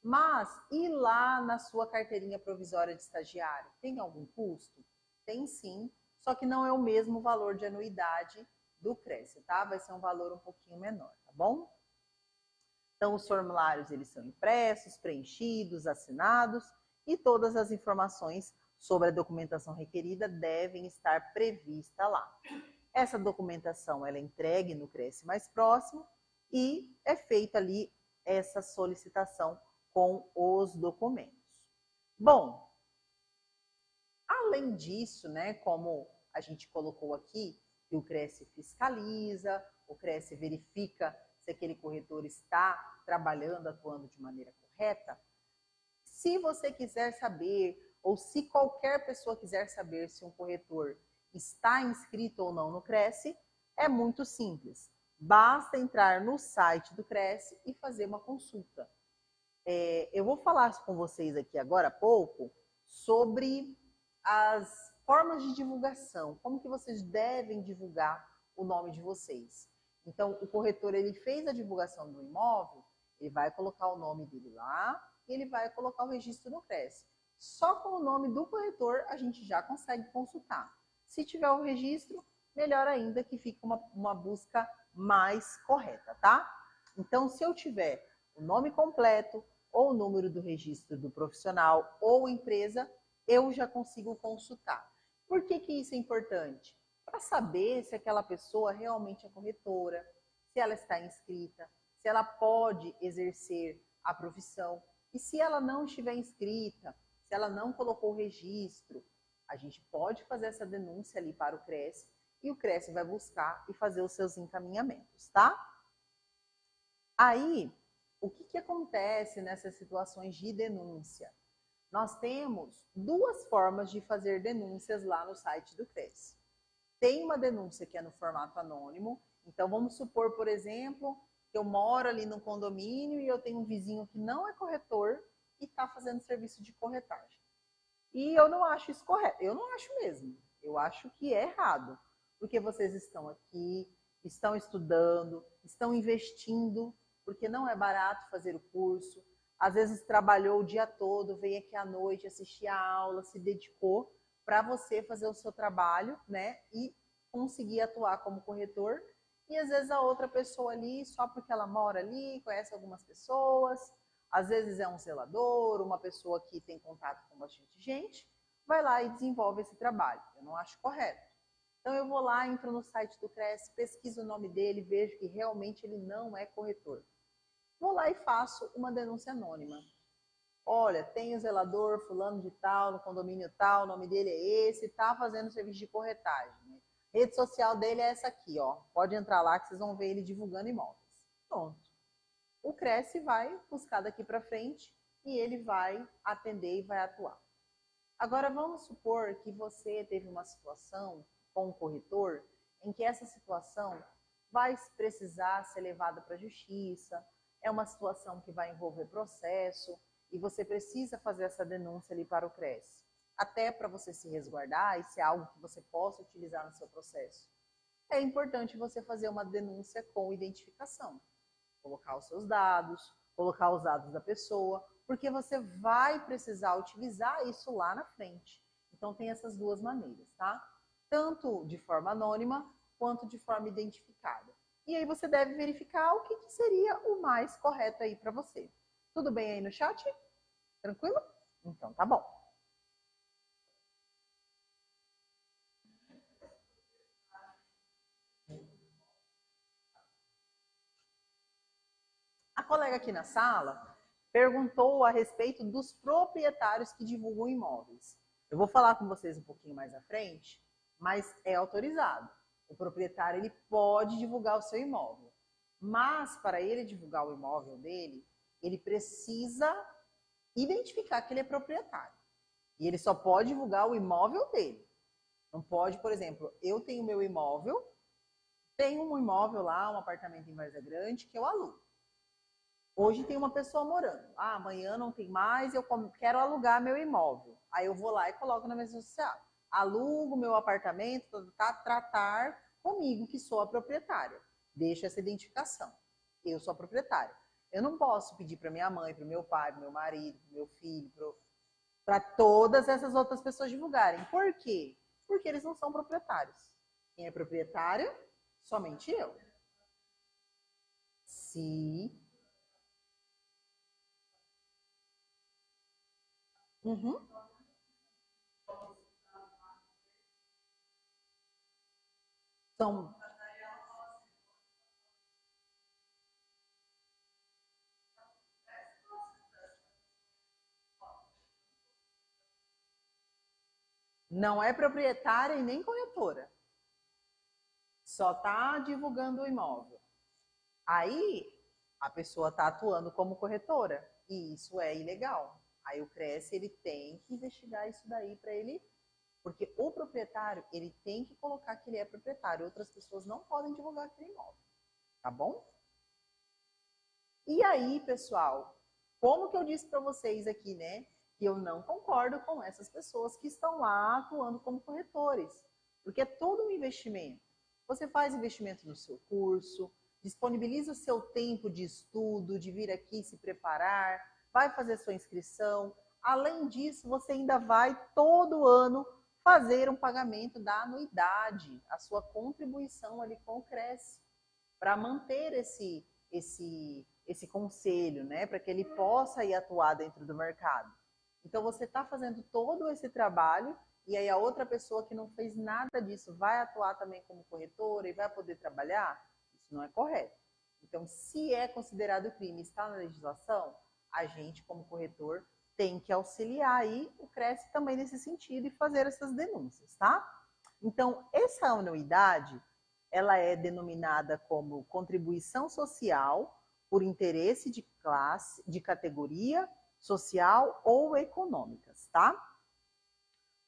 Mas, e lá na sua carteirinha provisória de estagiário, tem algum custo? Tem sim, só que não é o mesmo valor de anuidade do Cresce, tá? Vai ser um valor um pouquinho menor, tá bom? Então, os formulários, eles são impressos, preenchidos, assinados e todas as informações sobre a documentação requerida devem estar previstas lá. Essa documentação, ela é entregue no Cresce mais próximo e é feita ali essa solicitação com os documentos. Bom, além disso, né, como a gente colocou aqui, que o Cresce fiscaliza, o Cresce verifica se aquele corretor está trabalhando, atuando de maneira correta. Se você quiser saber, ou se qualquer pessoa quiser saber se um corretor está inscrito ou não no Cresce, é muito simples. Basta entrar no site do Cresce e fazer uma consulta. Eu vou falar com vocês aqui agora há pouco sobre as formas de divulgação, como que vocês devem divulgar o nome de vocês. Então, o corretor, ele fez a divulgação do imóvel, ele vai colocar o nome dele lá e ele vai colocar o registro no Cresce. Só com o nome do corretor a gente já consegue consultar. Se tiver o registro, melhor ainda, que fica uma busca mais correta, tá? Então, se eu tiver o nome completo, ou o número do registro do profissional ou empresa, eu já consigo consultar. Por que que isso é importante? Para saber se aquela pessoa realmente é corretora, se ela está inscrita, se ela pode exercer a profissão. E se ela não estiver inscrita, se ela não colocou o registro, a gente pode fazer essa denúncia ali para o Cresce e o Cresce vai buscar e fazer os seus encaminhamentos, tá? Aí, o que acontece nessas situações de denúncia? Nós temos duas formas de fazer denúncias lá no site do Cresce. Tem uma denúncia que é no formato anônimo. Então, vamos supor, por exemplo, que eu moro ali no condomínio e eu tenho um vizinho que não é corretor e está fazendo serviço de corretagem. E eu não acho isso correto. Eu não acho mesmo. Eu acho que é errado. Porque vocês estão aqui, estão estudando, estão investindo, porque não é barato fazer o curso. Às vezes trabalhou o dia todo, veio aqui à noite, assistir a aula, se dedicou para você fazer o seu trabalho, né? E conseguir atuar como corretor. E às vezes a outra pessoa ali, só porque ela mora ali, conhece algumas pessoas, às vezes é um zelador, uma pessoa que tem contato com bastante gente, vai lá e desenvolve esse trabalho. Eu não acho correto. Então eu vou lá, entro no site do Cresce, pesquiso o nome dele, vejo que realmente ele não é corretor. Vou lá e faço uma denúncia anônima. Olha, tem o zelador fulano de tal, no condomínio tal, o nome dele é esse, tá fazendo serviço de corretagem. Né? Rede social dele é essa aqui, ó. Pode entrar lá que vocês vão ver ele divulgando imóveis. Pronto. O Cresce vai buscar daqui para frente e ele vai atender e vai atuar. Agora vamos supor que você teve uma situação com o corretor em que essa situação vai precisar ser levada para a justiça, é uma situação que vai envolver processo e você precisa fazer essa denúncia ali para o Cresce, até para você se resguardar e se é algo que você possa utilizar no seu processo. É importante você fazer uma denúncia com identificação, colocar os seus dados, colocar os dados da pessoa, porque você vai precisar utilizar isso lá na frente. Então, tem essas duas maneiras, tá? Tanto de forma anônima, quanto de forma identificada. E aí você deve verificar o que seria o mais correto aí para você. Tudo bem aí no chat? Tranquilo? Então, tá bom. A colega aqui na sala perguntou a respeito dos proprietários que divulgam imóveis. Eu vou falar com vocês um pouquinho mais à frente, mas é autorizado. O proprietário ele pode divulgar o seu imóvel, mas para ele divulgar o imóvel dele, ele precisa identificar que ele é proprietário. E ele só pode divulgar o imóvel dele. Não pode, por exemplo, eu tenho meu imóvel, tenho um imóvel lá, um apartamento em Várzea Grande, que eu alugo. Hoje tem uma pessoa morando. Ah, amanhã não tem mais, eu quero alugar meu imóvel. Aí eu vou lá e coloco na minha rede social. Alugo meu apartamento, tratar comigo, que sou a proprietária. Deixo essa identificação. Eu sou a proprietária. Eu não posso pedir para minha mãe, para o meu pai, para o meu marido, para o meu filho, para todas essas outras pessoas divulgarem. Por quê? Porque eles não são proprietários. Quem é proprietário? Somente eu. Se Uhum. São, não é proprietária e nem corretora. Só está divulgando o imóvel. Aí a pessoa está atuando como corretora e isso é ilegal. Aí o CRES ele tem que investigar isso daí para ele, porque o proprietário ele tem que colocar que ele é proprietário. Outras pessoas não podem divulgar aquele imóvel, tá bom? E aí, pessoal, como que eu disse para vocês aqui, né? Que eu não concordo com essas pessoas que estão lá atuando como corretores, porque é todo um investimento. Você faz investimento no seu curso, disponibiliza o seu tempo de estudo, de vir aqui se preparar, vai fazer sua inscrição. Além disso, você ainda vai todo ano fazer um pagamento da anuidade, a sua contribuição ali com o Cresce, para manter esse conselho, né, para que ele possa ir atuar dentro do mercado. Então você está fazendo todo esse trabalho e aí a outra pessoa que não fez nada disso vai atuar também como corretora e vai poder trabalhar? Isso não é correto. Então, se é considerado crime, está na legislação, a gente como corretor tem que auxiliar aí o CRES também nesse sentido e fazer essas denúncias, tá? Então, essa anuidade ela é denominada como contribuição social por interesse de classe, de categoria social ou econômicas, tá?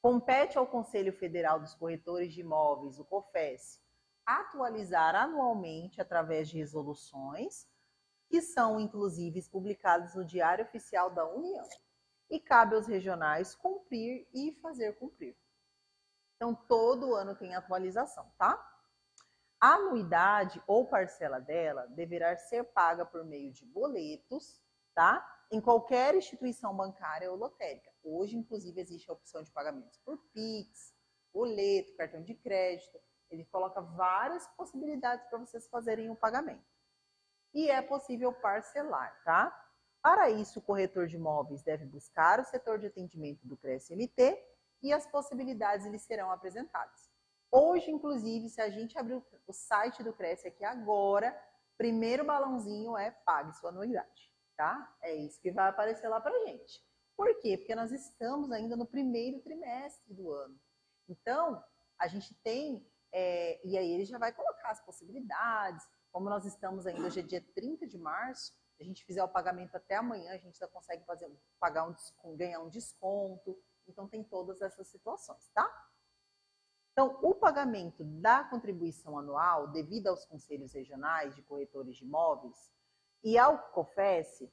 Compete ao Conselho Federal dos Corretores de Imóveis, o COFES, atualizar anualmente através de resoluções que são inclusive publicadas no Diário Oficial da União. E cabe aos regionais cumprir e fazer cumprir. Então, todo ano tem atualização, tá? A anuidade ou parcela dela deverá ser paga por meio de boletos, tá? Em qualquer instituição bancária ou lotérica. Hoje, inclusive, existe a opção de pagamentos por Pix, boleto, cartão de crédito. Ele coloca várias possibilidades para vocês fazerem o pagamento. E é possível parcelar, tá? Para isso, o corretor de imóveis deve buscar o setor de atendimento do CRES-MT e as possibilidades lhe serão apresentadas. Hoje, inclusive, se a gente abrir o site do Cresce aqui agora, primeiro balãozinho é pague sua anuidade, tá? É isso que vai aparecer lá pra gente. Por quê? Porque nós estamos ainda no primeiro trimestre do ano. Então, a gente tem, e aí ele já vai colocar as possibilidades, como nós estamos ainda, hoje é dia 30 de março, se a gente fizer o pagamento até amanhã, a gente já consegue ganhar um desconto. Então, tem todas essas situações, tá? Então, o pagamento da contribuição anual, devido aos conselhos regionais de corretores de imóveis e ao COFES,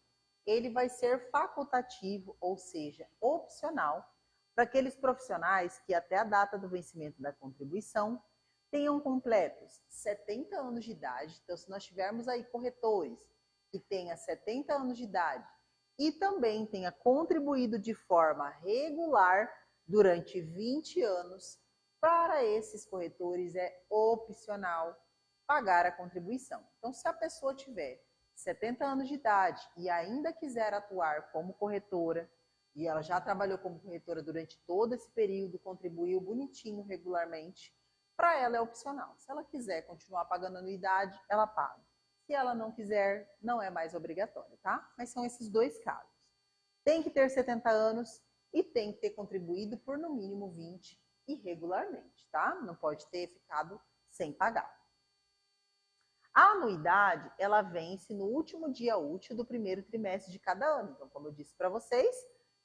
ele vai ser facultativo, ou seja, opcional, para aqueles profissionais que até a data do vencimento da contribuição tenham completos 70 anos de idade. Então, se nós tivermos aí corretores que tenham 70 anos de idade e também tenha contribuído de forma regular durante 20 anos, para esses corretores é opcional pagar a contribuição. Então, se a pessoa tiver 70 anos de idade e ainda quiser atuar como corretora, e ela já trabalhou como corretora durante todo esse período, contribuiu bonitinho, regularmente, para ela é opcional. Se ela quiser continuar pagando anuidade, ela paga. Se ela não quiser, não é mais obrigatório, tá? Mas são esses dois casos. Tem que ter 70 anos e tem que ter contribuído por no mínimo 20 irregularmente, tá? Não pode ter ficado sem pagar. A anuidade, ela vence no último dia útil do primeiro trimestre de cada ano. Então, como eu disse para vocês,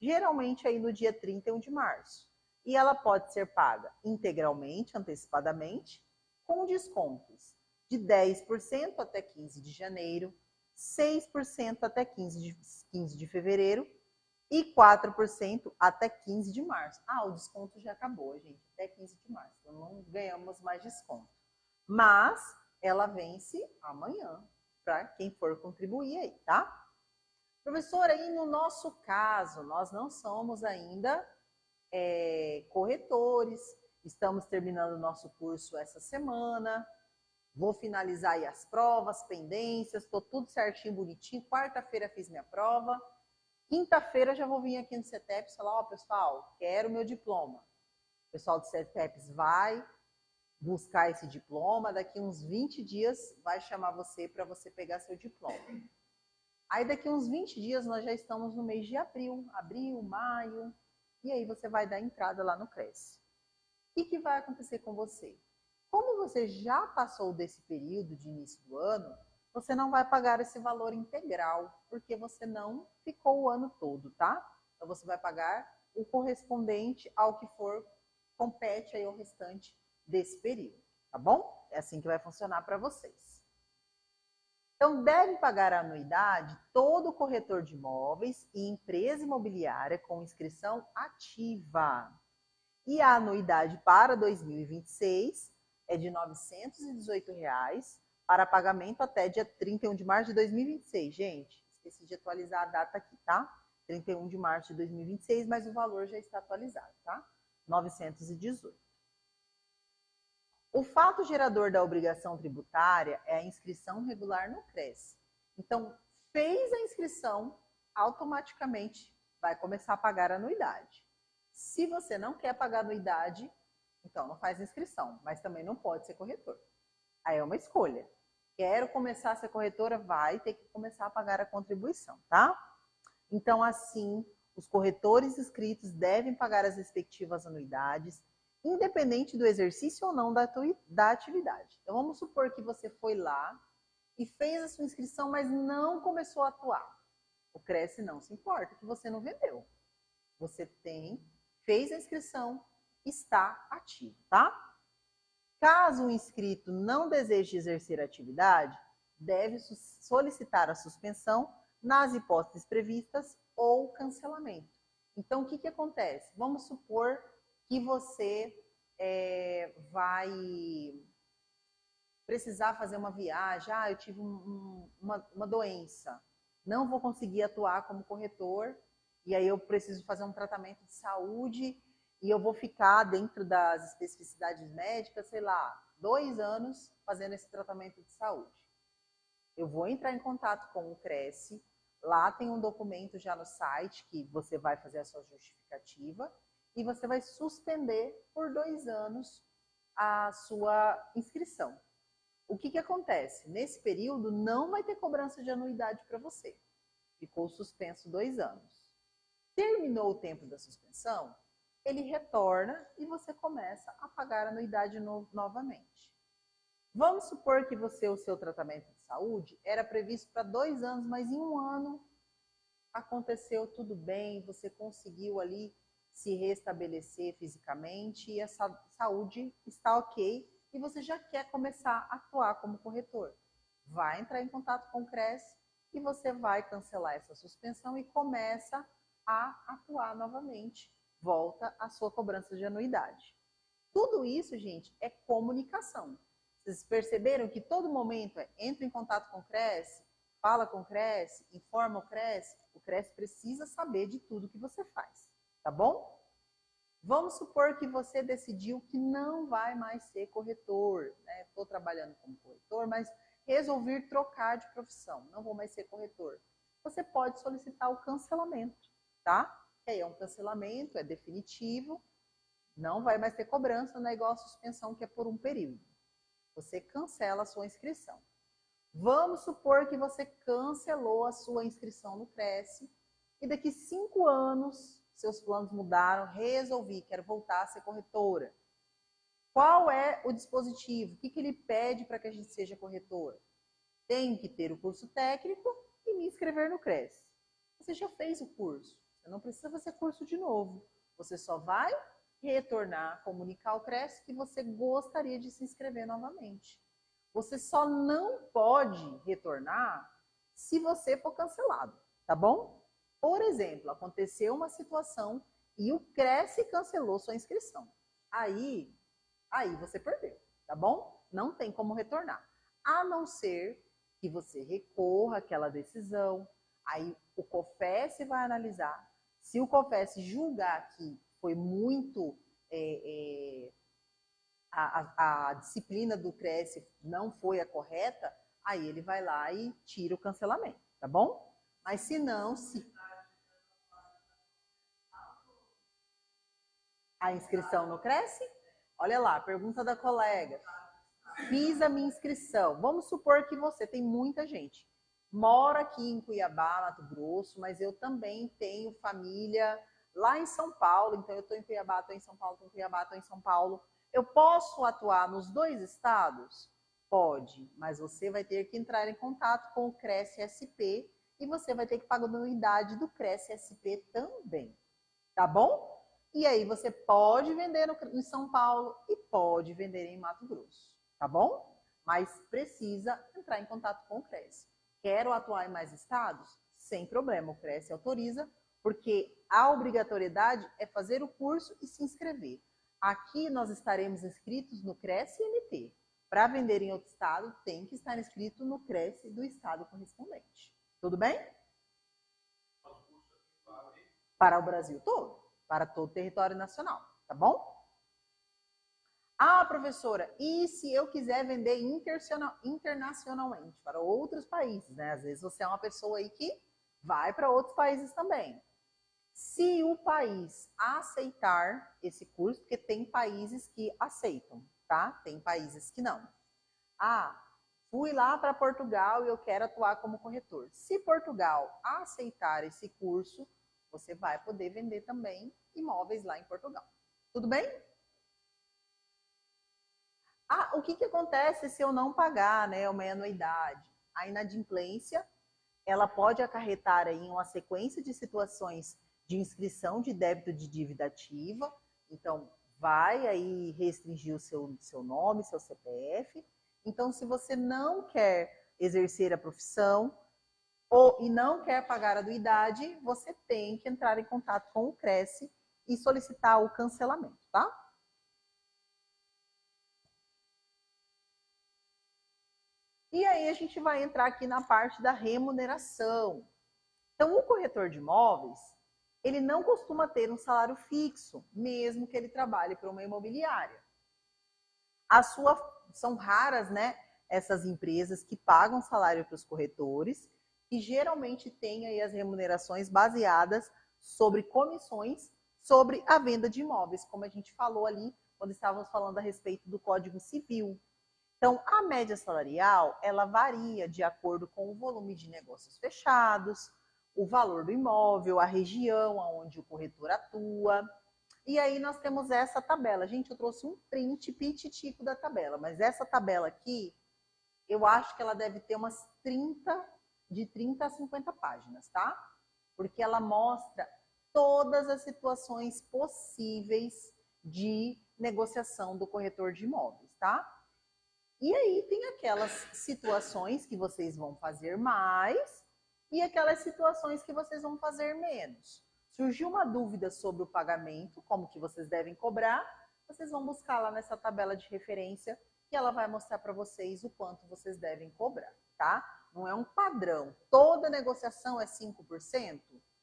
geralmente aí no dia 31 de março. E ela pode ser paga integralmente, antecipadamente, com descontos de 10% até 15 de janeiro, 6% até 15 de fevereiro e 4% até 15 de março. Ah, o desconto já acabou, gente, até 15 de março. Então não ganhamos mais desconto. Mas ela vence amanhã, para quem for contribuir aí, tá? Professora, aí no nosso caso, nós não somos ainda corretores, estamos terminando o nosso curso essa semana, vou finalizar aí as provas, pendências, estou tudo certinho, bonitinho. Quarta-feira fiz minha prova, quinta-feira já vou vir aqui no CETEPS e falar, ó, pessoal, quero o meu diploma. O pessoal do CETEPS vai buscar esse diploma, daqui uns 20 dias vai chamar você para você pegar seu diploma. Aí daqui uns 20 dias nós já estamos no mês de abril, maio, e aí você vai dar entrada lá no CRES. O que vai acontecer com você? Como você já passou desse período de início do ano, você não vai pagar esse valor integral, porque você não ficou o ano todo, tá? Então você vai pagar o correspondente ao que for, compete aí ao restante desse período, tá bom? É assim que vai funcionar para vocês. Então, deve pagar a anuidade todo corretor de imóveis e empresa imobiliária com inscrição ativa. E a anuidade para 2026 é de R$ 918 para pagamento até dia 31 de março de 2026. Gente, esqueci de atualizar a data aqui, tá? 31 de março de 2026, mas o valor já está atualizado, tá? 918. O fato gerador da obrigação tributária é a inscrição regular no CRES. Então, fez a inscrição, automaticamente vai começar a pagar a anuidade. Se você não quer pagar anuidade, então não faz inscrição, mas também não pode ser corretor. Aí é uma escolha. Quero começar a ser corretora, vai ter que começar a pagar a contribuição, tá? Então, assim, os corretores inscritos devem pagar as respectivas anuidades, independente do exercício ou não da atividade. Então, vamos supor que você foi lá e fez a sua inscrição, mas não começou a atuar. O CRES não se importa que você não vendeu. Você fez a inscrição, está ativo, tá? Caso o inscrito não deseje exercer a atividade, deve solicitar a suspensão nas hipóteses previstas ou cancelamento. Então, o que acontece? Vamos supor que você vai precisar fazer uma viagem, eu tive uma doença, não vou conseguir atuar como corretor, e aí eu preciso fazer um tratamento de saúde, e eu vou ficar dentro das especificidades médicas, sei lá, 2 anos fazendo esse tratamento de saúde. Eu vou entrar em contato com o CRES, lá tem um documento já no site que você vai fazer a sua justificativa, e você vai suspender por 2 anos a sua inscrição. O que acontece? Nesse período não vai ter cobrança de anuidade para você. Ficou suspenso 2 anos. Terminou o tempo da suspensão, ele retorna e você começa a pagar a anuidade novamente. Vamos supor que o seu tratamento de saúde era previsto para 2 anos, mas em 1 ano aconteceu tudo bem, você conseguiu ali se restabelecer fisicamente e a saúde está ok e você já quer começar a atuar como corretor. Vai entrar em contato com o CRES e você vai cancelar essa suspensão e começa a atuar novamente. Volta a sua cobrança de anuidade. Tudo isso, gente, é comunicação. Vocês perceberam que todo momento entra em contato com o CRES, fala com o Cresce, informa o Cresce precisa saber de tudo que você faz, tá bom? Vamos supor que você decidiu que não vai mais ser corretor, né? Estou trabalhando como corretor, mas resolvi trocar de profissão, não vou mais ser corretor. Você pode solicitar o cancelamento, tá? Que aí é um cancelamento, é definitivo, não vai mais ter cobrança, não é igual a suspensão que é por um período. Você cancela a sua inscrição. Vamos supor que você cancelou a sua inscrição no Cresce e daqui 5 anos seus planos mudaram, resolvi, quero voltar a ser corretora. Qual é o dispositivo? O que ele pede para que a gente seja corretora? Tem que ter o curso técnico e me inscrever no Cresce. Você já fez o curso, você não precisa fazer curso de novo. Você só vai retornar, comunicar ao Cresce que você gostaria de se inscrever novamente. Você só não pode retornar se você for cancelado, tá bom? Por exemplo, aconteceu uma situação e o Cresce cancelou sua inscrição. Aí você perdeu, tá bom? Não tem como retornar. A não ser que você recorra àquela decisão, aí o COFES vai analisar. Se o COFES julgar que foi muito... a disciplina do Cresce não foi a correta, aí ele vai lá e tira o cancelamento, tá bom? Mas se não, a inscrição no Cresce, olha lá, pergunta da colega. Fiz a minha inscrição. Vamos supor que você tem muita gente. Moro aqui em Cuiabá, Mato Grosso, mas eu também tenho família lá em São Paulo. Então eu estou em Cuiabá, estou em São Paulo, estou em Cuiabá, estou em São Paulo. Eu posso atuar nos 2 estados? Pode, mas você vai ter que entrar em contato com o Cresce SP e você vai ter que pagar a anuidade do Cresce SP também, tá bom? E aí você pode vender em São Paulo e pode vender em Mato Grosso, tá bom? Mas precisa entrar em contato com o Cresce. Quero atuar em mais estados? Sem problema, o Cresce autoriza, porque a obrigatoriedade é fazer o curso e se inscrever. Aqui nós estaremos inscritos no Cresce MP. Para vender em outro estado, tem que estar inscrito no Cresce do estado correspondente. Tudo bem? Para o Brasil todo, para todo o território nacional, tá bom? Ah, professora, e se eu quiser vender internacionalmente, para outros países, né? Às vezes você é uma pessoa aí que vai para outros países também. Se o país aceitar esse curso, porque tem países que aceitam, tá? Tem países que não. Ah, fui lá para Portugal e eu quero atuar como corretor. Se Portugal aceitar esse curso, você vai poder vender também imóveis lá em Portugal. Tudo bem? Ah, o que acontece se eu não pagar, né, uma anuidade? A inadimplência, ela pode acarretar aí uma sequência de situações de inscrição de débito de dívida ativa. Então, vai aí restringir o seu nome, seu CPF. Então, se você não quer exercer a profissão e não quer pagar a anuidade, você tem que entrar em contato com o Cresce e solicitar o cancelamento, tá? E aí a gente vai entrar aqui na parte da remuneração. Então, o corretor de imóveis, ele não costuma ter um salário fixo, mesmo que ele trabalhe para uma imobiliária. São raras, né, essas empresas que pagam salário para os corretores, que geralmente têm aí as remunerações baseadas sobre comissões sobre a venda de imóveis, como a gente falou ali quando estávamos falando a respeito do Código Civil. Então, a média salarial, ela varia de acordo com o volume de negócios fechados, o valor do imóvel, a região onde o corretor atua. E aí nós temos essa tabela. Gente, eu trouxe um print pititico da tabela, mas essa tabela aqui, eu acho que ela deve ter de 30 a 50 páginas, tá? Porque ela mostra todas as situações possíveis de negociação do corretor de imóveis, tá? E aí tem aquelas situações que vocês vão fazer mais e aquelas situações que vocês vão fazer menos. Surgiu uma dúvida sobre o pagamento, como que vocês devem cobrar, vocês vão buscar lá nessa tabela de referência que ela vai mostrar para vocês o quanto vocês devem cobrar, tá? não é um padrão. Toda negociação é 5%?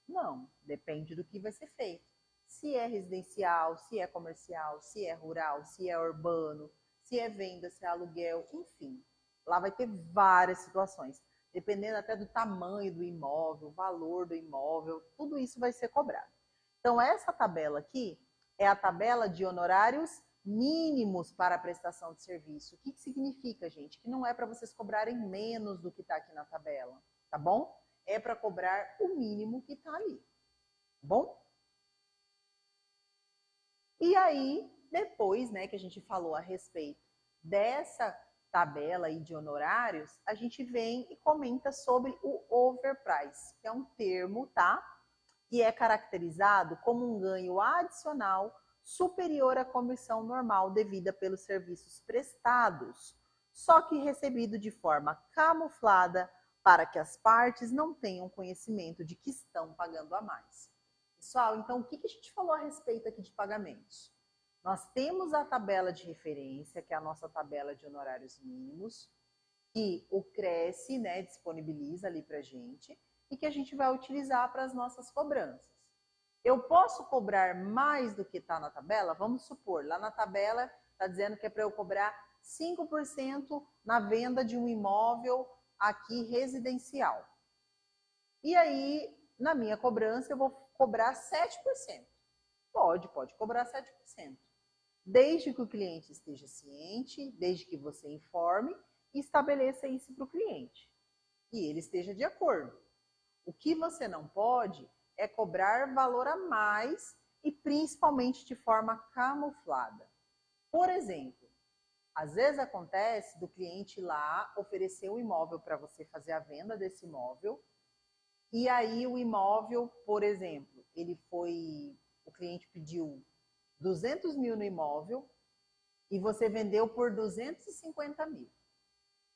Não, depende do que vai ser feito. Se é residencial, se é comercial, se é rural, se é urbano, se é venda, se é aluguel, enfim. Lá vai ter várias situações, dependendo até do tamanho do imóvel, valor do imóvel, tudo isso vai ser cobrado. Então, essa tabela aqui é a tabela de honorários mínimos para a prestação de serviço. O que significa, gente? Que não é para vocês cobrarem menos do que está aqui na tabela, tá bom? É para cobrar o mínimo que está ali, tá bom? E aí, depois, né, que a gente falou a respeito dessa tabela aí de honorários, a gente vem e comenta sobre o overprice, que é um termo, tá? Que é caracterizado como um ganho adicional superior à comissão normal devida pelos serviços prestados, só que recebido de forma camuflada para que as partes não tenham conhecimento de que estão pagando a mais. Pessoal, então o que a gente falou a respeito aqui de pagamentos? Nós temos a tabela de referência, que é a nossa tabela de honorários mínimos, que o Cresce, né, disponibiliza ali para a gente e que a gente vai utilizar para as nossas cobranças. Eu posso cobrar mais do que está na tabela? Vamos supor, lá na tabela está dizendo que é para eu cobrar 5% na venda de um imóvel aqui residencial. E aí, na minha cobrança, eu vou cobrar 7%. Pode cobrar 7%. Desde que o cliente esteja ciente, desde que você informe e estabeleça isso para o cliente. E ele esteja de acordo. O que você não pode é cobrar valor a mais e principalmente de forma camuflada. Por exemplo, às vezes acontece do cliente ir lá oferecer um imóvel para você fazer a venda desse imóvel e aí o imóvel, por exemplo, o cliente pediu 200 mil no imóvel e você vendeu por 250 mil.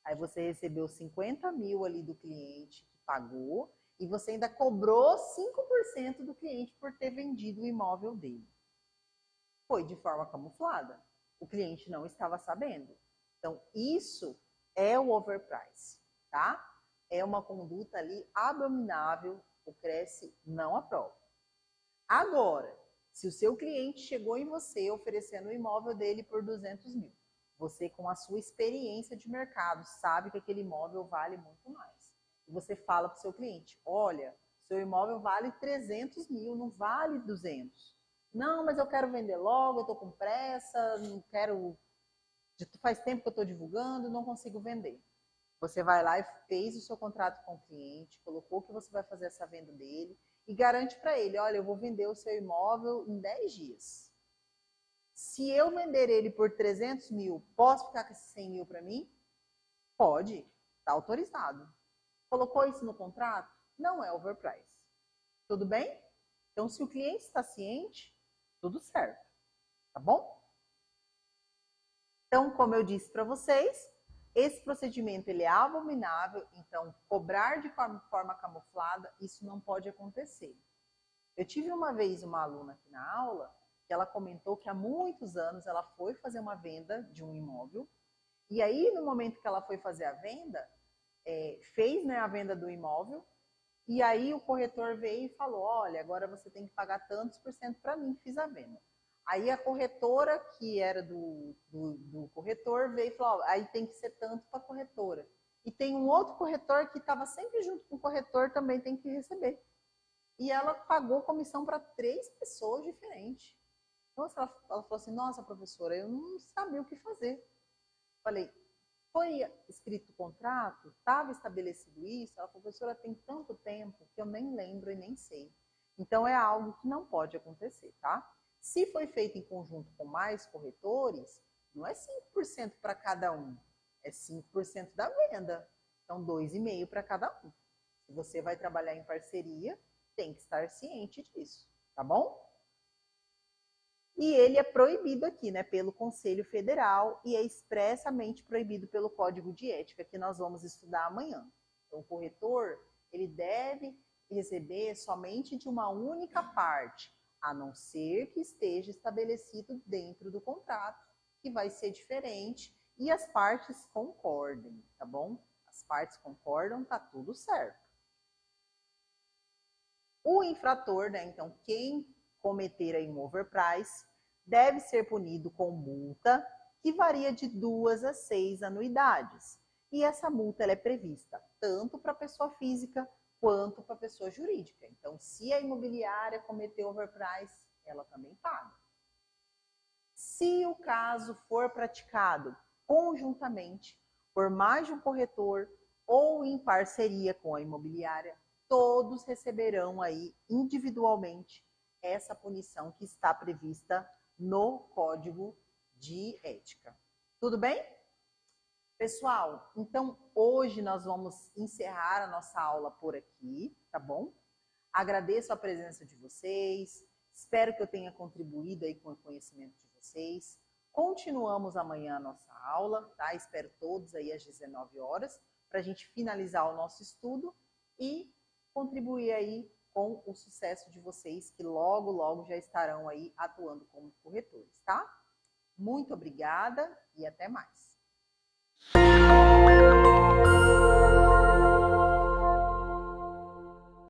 Aí você recebeu 50 mil ali do cliente que pagou e você ainda cobrou 5% do cliente por ter vendido o imóvel dele. Foi de forma camuflada. O cliente não estava sabendo. Então, isso é o overprice, tá? É uma conduta ali abominável, o Cresce não aprova. Agora, se o seu cliente chegou em você oferecendo o imóvel dele por 200 mil, você com a sua experiência de mercado sabe que aquele imóvel vale muito mais. E você fala para o seu cliente, olha, seu imóvel vale 300 mil, não vale 200. Não, mas eu quero vender logo, eu estou com pressa, não quero... Faz tempo que eu estou divulgando, não consigo vender. Você vai lá e fez o seu contrato com o cliente, colocou que você vai fazer essa venda dele e garante para ele, olha, eu vou vender o seu imóvel em 10 dias. Se eu vender ele por 300 mil, posso ficar com esses 100 mil para mim? Pode, está autorizado. Colocou isso no contrato? Não é overprice. Tudo bem? Então, se o cliente está ciente, tudo certo. Tá bom? Então, como eu disse para vocês, esse procedimento ele é abominável, então cobrar de forma camuflada, isso não pode acontecer. Eu tive uma vez uma aluna aqui na aula, que ela comentou que há muitos anos ela foi fazer uma venda de um imóvel, e aí no momento que ela foi fazer a venda, fez, né, a venda do imóvel, e aí o corretor veio e falou, olha, agora você tem que pagar tantos por cento para mim que fiz a venda. Aí a corretora, que era do corretor, veio e falou, aí tem que ser tanto para a corretora. E tem um outro corretor que estava sempre junto com o corretor, também tem que receber. E ela pagou comissão para 3 pessoas diferentes. Nossa, ela falou assim, nossa, professora, eu não sabia o que fazer. Falei, foi escrito o contrato? Estava estabelecido isso? Ela falou, professora, tem tanto tempo que eu nem lembro e nem sei. Então, é algo que não pode acontecer, tá? Se foi feito em conjunto com mais corretores, não é 5% para cada um, é 5% da venda. Então, 2,5% para cada um. Se você vai trabalhar em parceria, tem que estar ciente disso, tá bom? E ele é proibido aqui, né, pelo Conselho Federal e é expressamente proibido pelo Código de Ética, que nós vamos estudar amanhã. Então, o corretor, ele deve receber somente de uma única parte, a não ser que esteja estabelecido dentro do contrato, que vai ser diferente, e as partes concordem, tá bom? As partes concordam, tá tudo certo. O infrator, né, então quem cometer aí um overprice, deve ser punido com multa que varia de 2 a 6 anuidades. E essa multa ela é prevista tanto para a pessoa física quanto para a pessoa jurídica. Então, se a imobiliária cometer overprice, ela também paga. Se o caso for praticado conjuntamente por mais de um corretor ou em parceria com a imobiliária, todos receberão aí individualmente essa punição que está prevista no Código de Ética. Tudo bem? Pessoal, então hoje nós vamos encerrar a nossa aula por aqui, tá bom? Agradeço a presença de vocês, espero que eu tenha contribuído aí com o conhecimento de vocês. Continuamos amanhã a nossa aula, tá? Espero todos aí às 19 horas para a gente finalizar o nosso estudo e contribuir aí com o sucesso de vocês, que logo, logo já estarão aí atuando como corretores, tá? Muito obrigada e até mais.